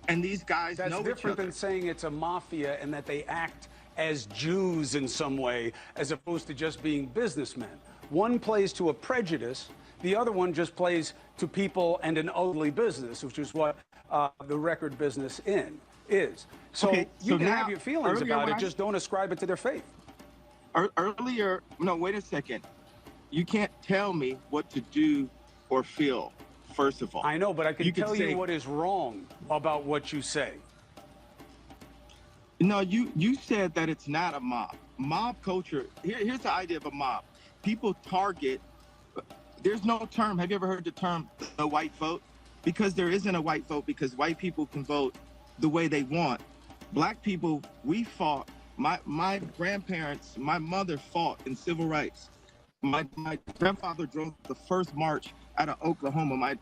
Speaker 17: and these guys know each other.
Speaker 16: That's different than saying it's a mafia and that they act as Jews in some way, as opposed to just being businessmen. One plays to a prejudice. The other one just plays to people and an ugly business, which is what the record business is. So you can have your feelings about it, just don't ascribe it to their faith.
Speaker 17: Earlier, no, wait a second. you can't tell me what to do or feel, first of all.
Speaker 16: I know, but I can tell
Speaker 17: say,
Speaker 16: you what is wrong about what you say.
Speaker 17: No, you said that it's not a mob. Mob culture, here's the idea of a mob. People target, there's no term, have you ever heard the term the white vote? Because there isn't a white vote, because white people can vote the way they want. Black people, we fought, my grandparents, my mother fought in civil rights. My grandfather drove the first march out of Oklahoma. My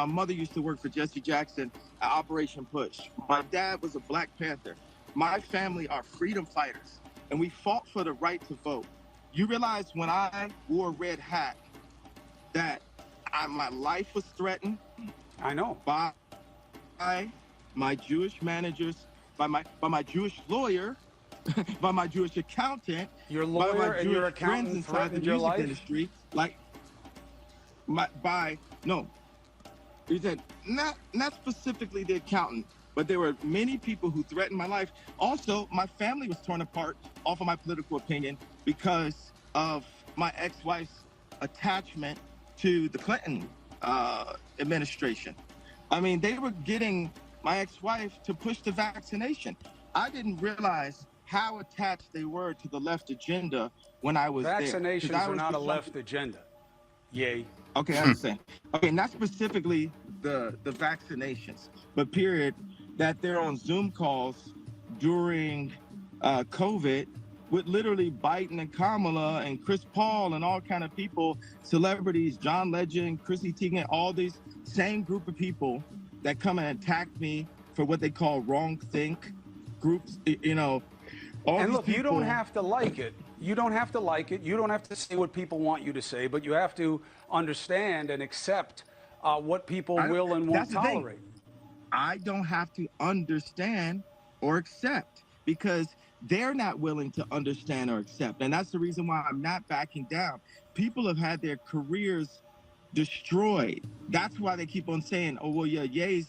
Speaker 17: mother used to work for Jesse Jackson at Operation Push. My dad was a Black Panther. My family are freedom fighters, and we fought for the right to vote. You realize when I wore a red hat that my life was threatened?
Speaker 16: I know.
Speaker 17: By my Jewish managers, by my Jewish lawyer, by my Jewish accountant,
Speaker 16: your lawyer
Speaker 17: by my
Speaker 16: and
Speaker 17: Jewish
Speaker 16: your accountant
Speaker 17: friends inside the
Speaker 16: threatened your
Speaker 17: music
Speaker 16: life?
Speaker 17: industry. He said, not specifically the accountant, but there were many people who threatened my life. Also, my family was torn apart off of my political opinion because of my ex-wife's attachment to the Clinton administration. I mean, they were getting my ex-wife to push the vaccination. I didn't realize how attached they were to the left agenda when I was
Speaker 16: Vaccinations
Speaker 17: there.
Speaker 16: are not a left agenda. Yay.
Speaker 17: Okay, I understand. Okay, not specifically the vaccinations, but period, that they're on Zoom calls during COVID with literally Biden and Kamala and Chris Paul and all kind of people, celebrities, John Legend, Chrissy Teigen, all these same group of people that come and attack me for what they call wrong think groups, all
Speaker 16: and
Speaker 17: these
Speaker 16: look,
Speaker 17: people,
Speaker 16: you don't have to like it. You don't have to like it. You don't have to say what people want you to say, but you have to understand and accept what people will and won't tolerate.
Speaker 17: I don't have to understand or accept because they're not willing to understand or accept. And that's the reason why I'm not backing down. People have had their careers destroyed. That's why they keep on saying, oh, well, yeah, Ye's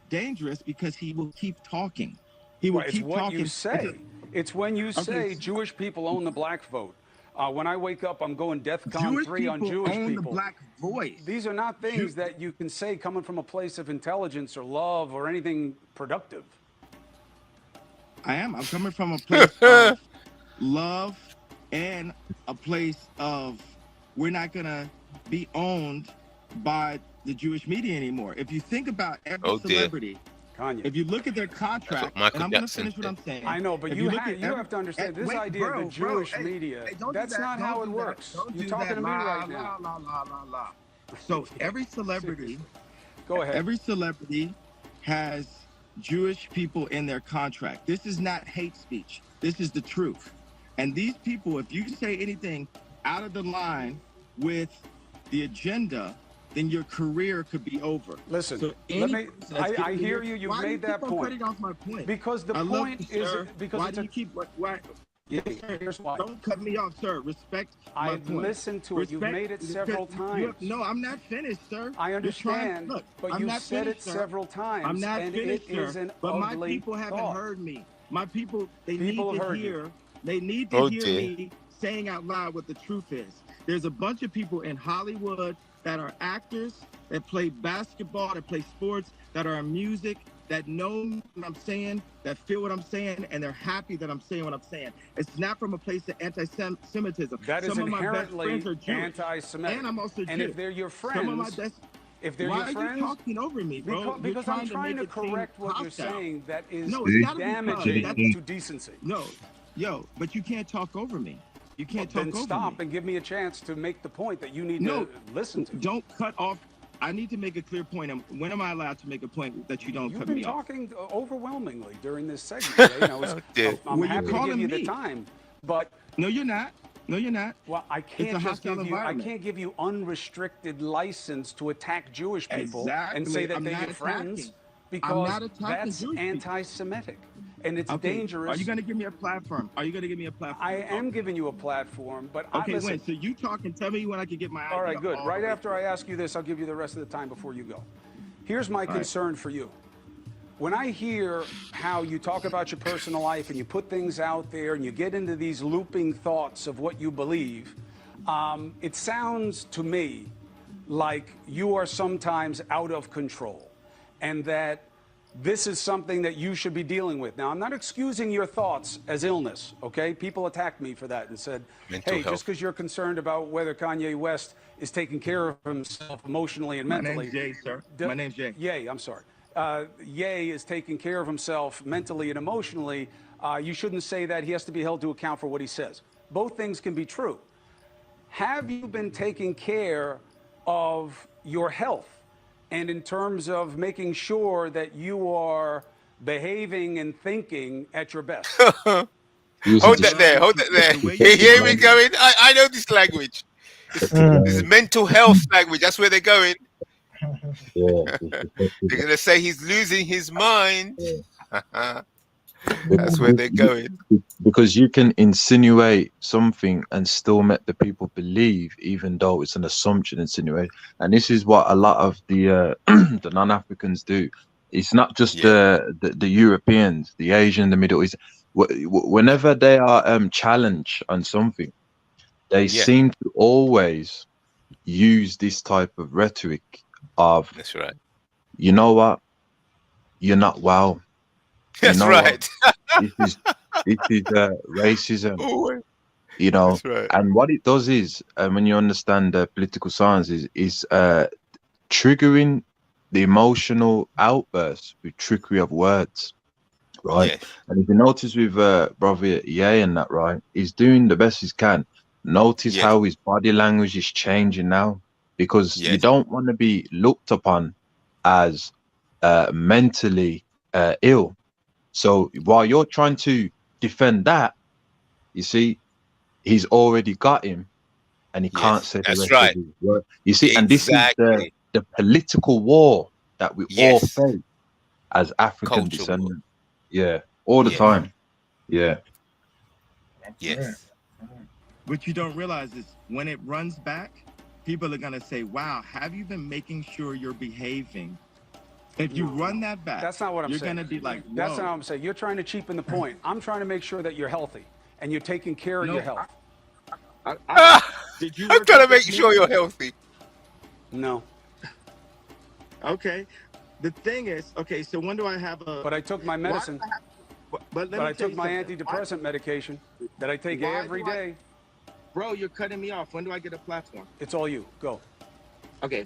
Speaker 17: dangerous because he will keep talking. He will keep talking.
Speaker 16: You say. It's when you say Jewish people own the black vote. When I wake up, I'm going DEFCON 3 on Jewish people.
Speaker 17: Own the black voice.
Speaker 16: These are not things that you can say coming from a place of intelligence or love or anything productive.
Speaker 17: I'm coming from a place of love and a place of we're not going to be owned by the Jewish media anymore. If you think about every celebrity,
Speaker 16: Kanye.
Speaker 17: If you look at their contract, and I'm going to finish what I'm saying.
Speaker 16: I know, but you have to understand this idea of the Jewish media. That's not how it works. You're talking to me right now.
Speaker 17: So every celebrity,
Speaker 16: go ahead.
Speaker 17: Every celebrity has Jewish people in their contract. This is not hate speech. This is the truth. And these people, if you say anything out of the line with the agenda, then your career could be over.
Speaker 16: Listen,
Speaker 17: so
Speaker 16: I hear you. You've made that point.
Speaker 17: Off my point.
Speaker 16: Because the point is because
Speaker 17: why do you keep why?
Speaker 16: Yeah, here's why.
Speaker 17: Don't cut me off, sir. Respect my
Speaker 16: I've
Speaker 17: point.
Speaker 16: listened to it. You've made it several times.
Speaker 17: No, I'm not finished, sir.
Speaker 16: I understand, but you said it several times.
Speaker 17: I'm not finished,
Speaker 16: it is an
Speaker 17: but my
Speaker 16: ugly
Speaker 17: people haven't
Speaker 16: thought.
Speaker 17: heard me. My people, they
Speaker 16: People
Speaker 17: need
Speaker 16: have
Speaker 17: to
Speaker 16: heard
Speaker 17: hear.
Speaker 16: you.
Speaker 17: They need to hear me saying out loud what the truth is. There's a bunch of people in Hollywood that are actors, that play basketball, that play sports, that are in music, that know what I'm saying, that feel what I'm saying, and they're happy that I'm saying what I'm saying. It's not from a place of anti-Semitism.
Speaker 16: That is
Speaker 17: Some of my best
Speaker 16: inherently
Speaker 17: friends are Jewish,
Speaker 16: anti-Semitic.
Speaker 17: and I'm also Jewish.
Speaker 16: And if they're your friends,
Speaker 17: some of my best.
Speaker 16: If they're
Speaker 17: Why
Speaker 16: your
Speaker 17: are
Speaker 16: friends,
Speaker 17: you talking over me, bro?
Speaker 16: Because I'm trying to correct what you're
Speaker 17: hostile.
Speaker 16: saying. That is
Speaker 17: damaging
Speaker 16: to decency.
Speaker 17: No, but you can't talk over me. You can't talk over me.
Speaker 16: Then stop and give me a chance to make the point that you need to listen to.
Speaker 17: Don't cut off. I need to make a clear point. When am I allowed to make a point that you don't cut me off?
Speaker 16: You've been talking overwhelmingly during this segment. I'm happy to give you the time, but
Speaker 17: no, you're not. No, you're not.
Speaker 16: Well, I can't just give you. I can't give you unrestricted license to attack Jewish people and say that they're your friends because that's anti-Semitic. And it's dangerous.
Speaker 17: Are you going to give me a platform? I
Speaker 16: am giving you a platform, but
Speaker 17: listen. So you talk and tell me when I can get my idea.
Speaker 16: All right, good. Right after I ask you this, I'll give you the rest of the time before you go. Here's my concern for you. When I hear how you talk about your personal life and you put things out there and you get into these looping thoughts of what you believe, It sounds to me like you are sometimes out of control, and that this is something that you should be dealing with. Now, I'm not excusing your thoughts as illness, okay? People attacked me for that and said,
Speaker 7: Mental
Speaker 16: hey,
Speaker 7: health.
Speaker 16: just because you're concerned about whether Kanye West is taking care of himself emotionally and
Speaker 17: My
Speaker 16: mentally.
Speaker 17: name's Jay, sir. My name's Jay.
Speaker 16: Ye, I'm sorry. Ye is taking care of himself mentally and emotionally. You shouldn't say that. He has to be held to account for what he says. Both things can be true. Have you been taking care of your health? And in terms of making sure that you are behaving and thinking at your best?
Speaker 7: Hold that there. Hold that there. Here we going. I know this language. This is mental health language. That's where they're going. They're going to say he's losing his mind. That's where they're going.
Speaker 15: Because you can insinuate something and still make the people believe, even though it's an assumption insinuate. And this is what a lot of the the non-Africans do. It's not just the Europeans, the Asian, the Middle East. Whenever they are challenged on something, they seem to always use this type of rhetoric of,
Speaker 7: that's right.
Speaker 15: You know what? You're not well.
Speaker 7: That's right.
Speaker 15: This is racism.
Speaker 7: Oh,
Speaker 15: you know,
Speaker 7: that's right.
Speaker 15: And what it does is, when you understand political science, is triggering the emotional outbursts with trickery of words, right?
Speaker 7: Yes.
Speaker 15: And if you notice with brother Ye and that, right, he's doing the best he can. Notice how his body language is changing now, because you don't want to be looked upon as mentally ill. So while you're trying to defend that, you see, he's already got him, and he can't say the rest of his word. You see, and this is the political war that we all face as African descendants. Yeah, all the time. Yeah.
Speaker 7: Yes.
Speaker 17: What you don't realize is when it runs back, people are gonna say, "Wow, have you been making sure you're behaving?" If you run that back,
Speaker 16: that's not what I'm
Speaker 17: you're
Speaker 16: saying.
Speaker 17: Gonna be like, whoa.
Speaker 16: That's not what I'm saying. You're trying to cheapen the point. I'm trying to make sure that you're healthy and you're taking care of your health.
Speaker 17: Did you?
Speaker 7: I'm trying to make sure you're healthy.
Speaker 16: No.
Speaker 17: Okay. The thing is, okay. So when do I have a?
Speaker 16: But I took my medicine.
Speaker 17: But
Speaker 16: I took my antidepressant medication that I take every day.
Speaker 17: Bro, you're cutting me off. When do I get a platform?
Speaker 16: It's all you. Go.
Speaker 17: Okay.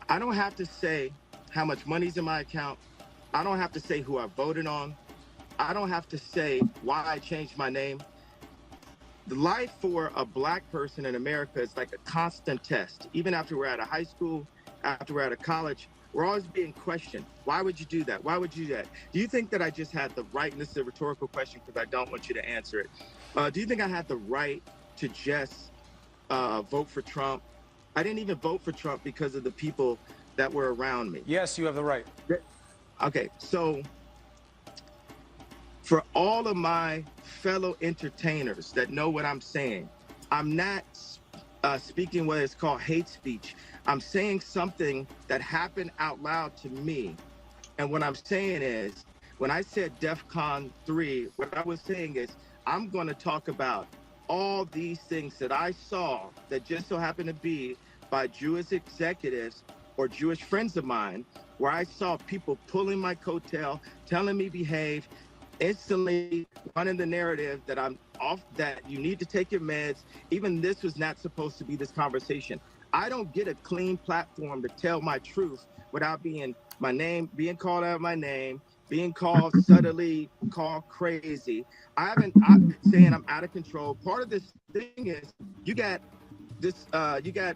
Speaker 17: I don't have to say how much money's in my account. I don't have to say who I voted on. I don't have to say why I changed my name. The life for a black person in America is like a constant test. Even after we're out of high school, after we're out of college, we're always being questioned. Why would you do that? Why would you do that? Do you think that I just had the right, and this is a rhetorical question because I don't want you to answer it. Do you think I had the right to just vote for Trump? I didn't even vote for Trump because of the people that were around me.
Speaker 16: Yes, you have the right.
Speaker 17: Okay, so for all of my fellow entertainers that know what I'm saying, I'm not speaking what is called hate speech. I'm saying something that happened out loud to me. And what I'm saying is, when I said DEFCON 3, what I was saying is, I'm going to talk about all these things that I saw that just so happened to be by Jewish executives or Jewish friends of mine, where I saw people pulling my coattail, telling me behave, instantly running the narrative that I'm off, that you need to take your meds. Even this was not supposed to be this conversation. I don't get a clean platform to tell my truth without being called out my name, being called subtly, called crazy. I'm saying I'm out of control. Part of this thing is you got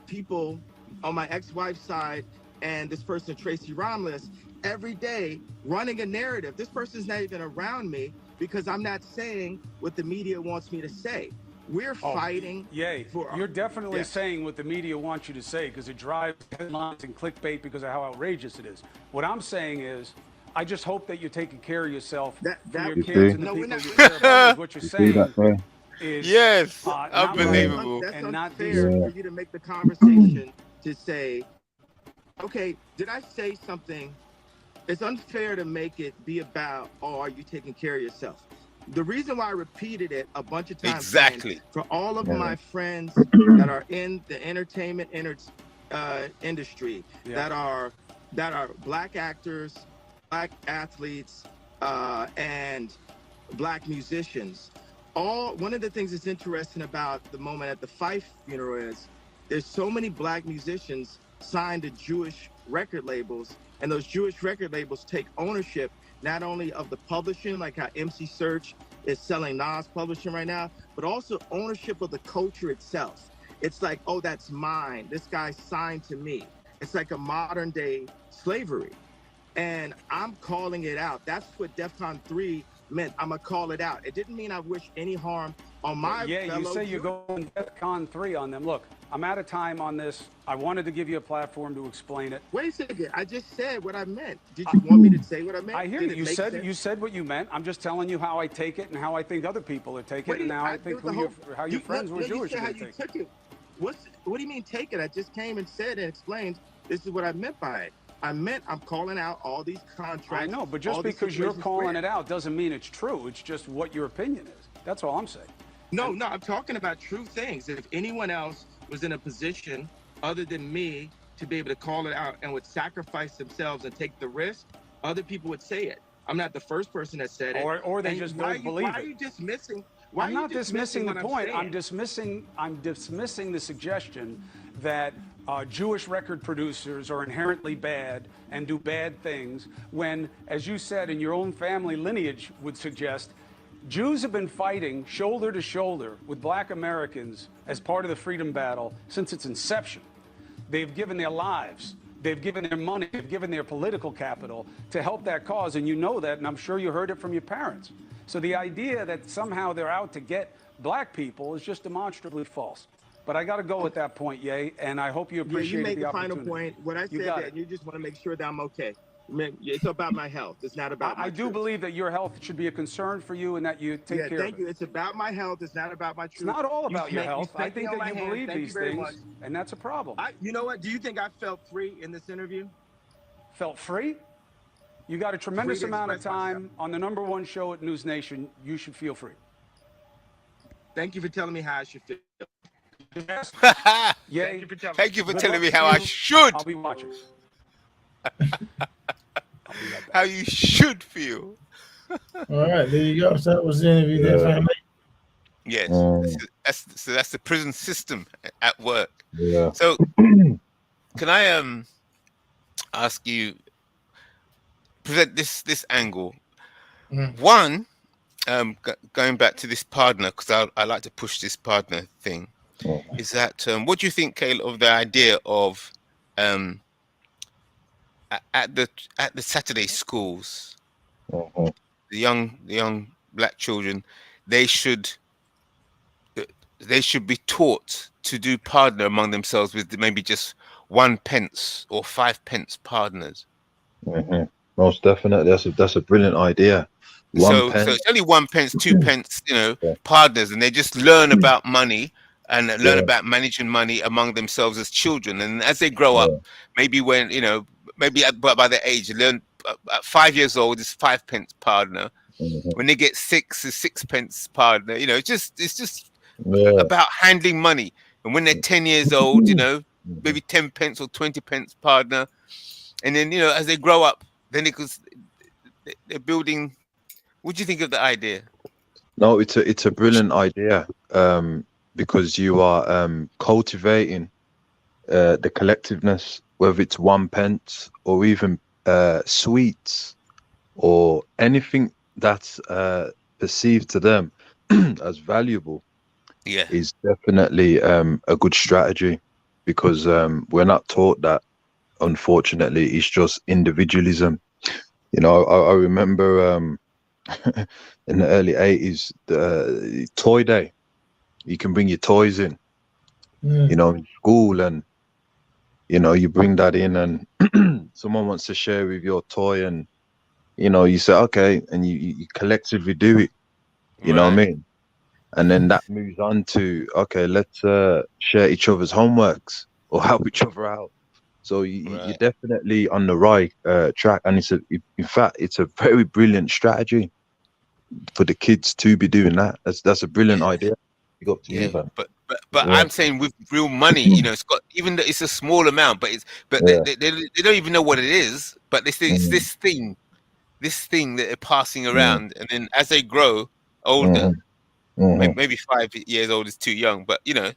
Speaker 17: people on my ex-wife's side and this person, Tracy Romulus, every day running a narrative. This person's not even around me because I'm not saying what the media wants me to say. We're fighting.
Speaker 16: You're definitely saying what the media wants you to say because it drives headlines and clickbait because of how outrageous it is. What I'm saying is, I just hope that you're taking care of yourself for your kids and the people you care about. What you're saying is
Speaker 7: unbelievable.
Speaker 17: That's unfair for you to make the conversation to say, okay, did I say something? It's unfair to make it be about, oh, are you taking care of yourself? the reason why I repeated it a bunch of times,
Speaker 7: Exactly.
Speaker 17: for all of my friends that are in the entertainment industry, that are black actors, black athletes, and black musicians. One of the things that's interesting about the moment at the Fife funeral is there's so many black musicians signed to Jewish record labels, and those Jewish record labels take ownership not only of the publishing, like how MC Search is selling Nas publishing right now, but also ownership of the culture itself. It's like, oh, that's mine. This guy signed to me. It's like a modern day slavery. And I'm calling it out. That's what DEFCON 3 meant. I'm gonna call it out. It didn't mean I wish any harm on my
Speaker 16: you say you're going DEFCON 3 on them. Look, I'm out of time on this. I wanted to give you a platform to explain it.
Speaker 17: Wait a second. I just said what I meant. Did you want me to say what I meant?
Speaker 16: I hear you. You said what you meant. I'm just telling you how I take it and how I think other people are taking it, and how I think how your friends were Jewish are going to take it.
Speaker 17: What do you mean take it? I just came and said and explained this is what I meant by it. I meant I'm calling out all these contracts.
Speaker 16: I know, but just because you're calling it out doesn't mean it's true. It's just what your opinion is. That's all I'm saying.
Speaker 17: No, I'm talking about true things. If anyone else was in a position other than me to be able to call it out and would sacrifice themselves and take the risk, other people would say it. I'm not the first person that said it.
Speaker 16: Or they just don't believe it.
Speaker 17: Why are you dismissing?
Speaker 16: I'm not dismissing the point. I'm dismissing the suggestion that Jewish record producers are inherently bad and do bad things when, as you said, in your own family lineage would suggest, Jews have been fighting shoulder to shoulder with black Americans as part of the freedom battle since its inception. They've given their lives, they've given their money, they've given their political capital to help that cause, and you know that, and I'm sure you heard it from your parents. So the idea that somehow they're out to get black people is just demonstrably false. But I got to go at that point, Ye, and I hope you appreciate the opportunity.
Speaker 17: You make the final point. What I said that you just want to make sure that I'm okay. It's about my health. It's not about
Speaker 16: I do believe that your health should be a concern for you and that you take care of it.
Speaker 17: Thank you. It's about my health. It's not about my truth.
Speaker 16: It's not all about your health. I think that you believe these things, and that's a problem.
Speaker 17: You know what? Do you think I felt free in this interview?
Speaker 16: Felt free? You got a tremendous amount of time on the #1 show at News Nation. You should feel free.
Speaker 17: Thank you for telling me how I should feel.
Speaker 16: Yay.
Speaker 7: Thank you for telling me how I should.
Speaker 16: I'll be watching.
Speaker 7: How you should feel.
Speaker 1: All right, there you go. So that was the interview there, family.
Speaker 7: Yes, that's the prison system at work.
Speaker 15: Yeah.
Speaker 7: So, can I ask you present this angle? One, going back to this partner, because I like to push this partner thing. Is that what do you think, Kayla, of the idea of at the Saturday schools, the young black children, they should be taught to do partner among themselves with maybe just 1 pence or 5 pence partners.
Speaker 15: Most definitely, that's a brilliant idea.
Speaker 7: So it's only 1 pence, 2 pence, partners, and they just learn about money and learn about managing money among themselves as children. And as they grow up, maybe when maybe by their age, they learn at 5 years old is 5 pence partner. When they get 6 is 6 pence partner. It's just about handling money. And when they're 10 years old, maybe 10 pence or 20 pence partner. And then as they grow up, then they're building. What do you think of the idea?
Speaker 15: No, it's a brilliant idea, because you are cultivating the collectiveness, whether it's 1 pence or even sweets or anything that's perceived to them as valuable. Is definitely a good strategy, because we're not taught that. Unfortunately, it's just individualism. I remember in the early 80s, the toy day. You can bring your toys in, in school, and you bring that in, and someone wants to share with your toy, and you say okay, and you collectively do it. You know what I mean? And then that moves on to okay, let's share each other's homeworks or help each other out. So you're definitely on the right track, and in fact, it's a very brilliant strategy. for the kids to be doing that. That's a brilliant idea. You got to you, man.
Speaker 7: But
Speaker 15: Yeah.
Speaker 7: I'm saying with real money, you know, it's got, even though it's a small amount, but
Speaker 15: Yeah.
Speaker 7: they don't even know what it is. But they say it's this thing that they're passing around, and then as they grow older, maybe 5 years old is too young, but you know,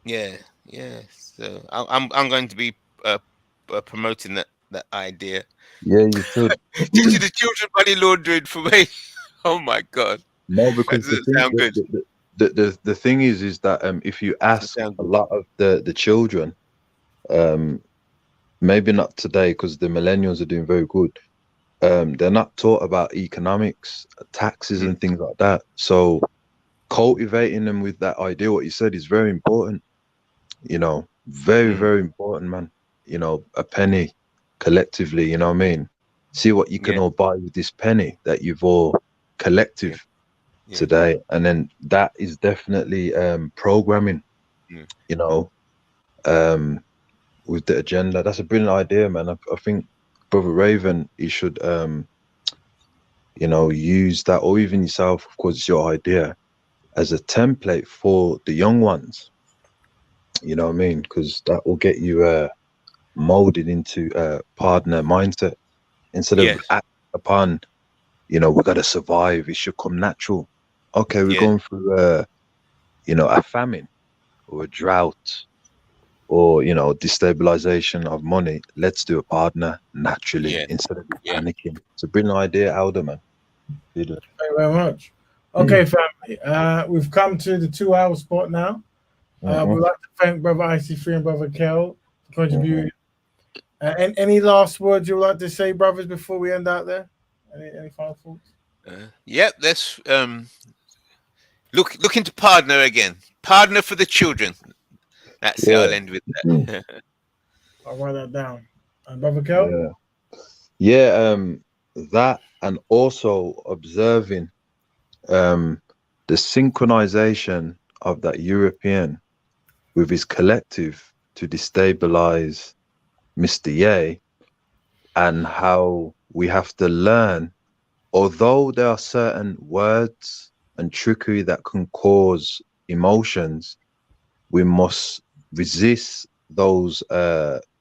Speaker 7: yeah. So I'm going to be promoting that idea.
Speaker 15: Yeah, you should.
Speaker 7: Teaching the children money laundering for me. Oh my god.
Speaker 15: No,
Speaker 7: That
Speaker 15: because
Speaker 7: doesn't sound good.
Speaker 15: the thing is that if you ask a lot of the children, maybe not today because the millennials are doing very good. They're not taught about economics, taxes, and things like that. So cultivating them with that idea, what you said, is very important. You know, very, very important, man. You know, a penny collectively, you know what I mean? See what you can all buy with this penny that you've all collective today. And then that is definitely programming, you know, with the agenda. That's a brilliant idea, man. I think Brother Raven, he should you know, use that, or even yourself, of course, it's your idea, as a template for the young ones. You know what I mean? Because that will get you molded into a partner mindset instead of act upon, you know, we got to survive. It should come natural. Okay, we're going through you know, a famine or a drought or, you know, destabilization of money. Let's do a partner naturally instead of panicking. It's a brilliant idea, Alder, man.
Speaker 1: Thank you very much. Okay, family. We've come to the 2-hour spot now. We'd like to thank Brother IC3 and Brother Kel for contributing. And any last words you'd like to say, brothers, before we end out there? Any final thoughts?
Speaker 7: Let's look into partner again. Partner for the children. That's it. I'll end with that.
Speaker 1: I'll write that down. And Brother Kel?
Speaker 15: That, and also observing the synchronization of that European with his collective to destabilize Mr. Ye, and how we have to learn, although there are certain words and trickery that can cause emotions, we must resist those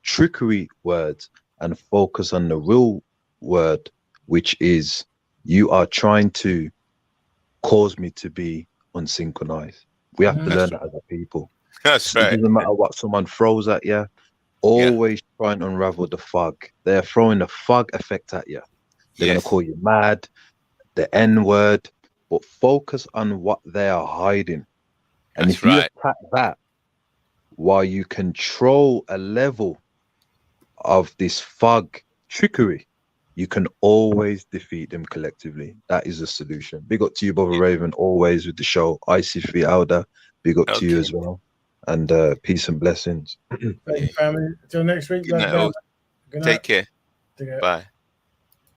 Speaker 15: trickery words and focus on the real word, which is, you are trying to cause me to be unsynchronized. We have to learn that as a people.
Speaker 7: That's right.
Speaker 15: It doesn't matter what someone throws at you. Always try and unravel the fog. They're throwing the fog effect at you. They're going to call you mad, the N word, but focus on what they are hiding. And if you attack that while you control a level of this fog trickery, you can always defeat them collectively. That is the solution. Big up to you, Brother Raven, always with the show. IC3 Alder, big up to you as well. And peace and blessings.
Speaker 1: Thank you, family. Until next week.
Speaker 7: Good night. Take care. Bye.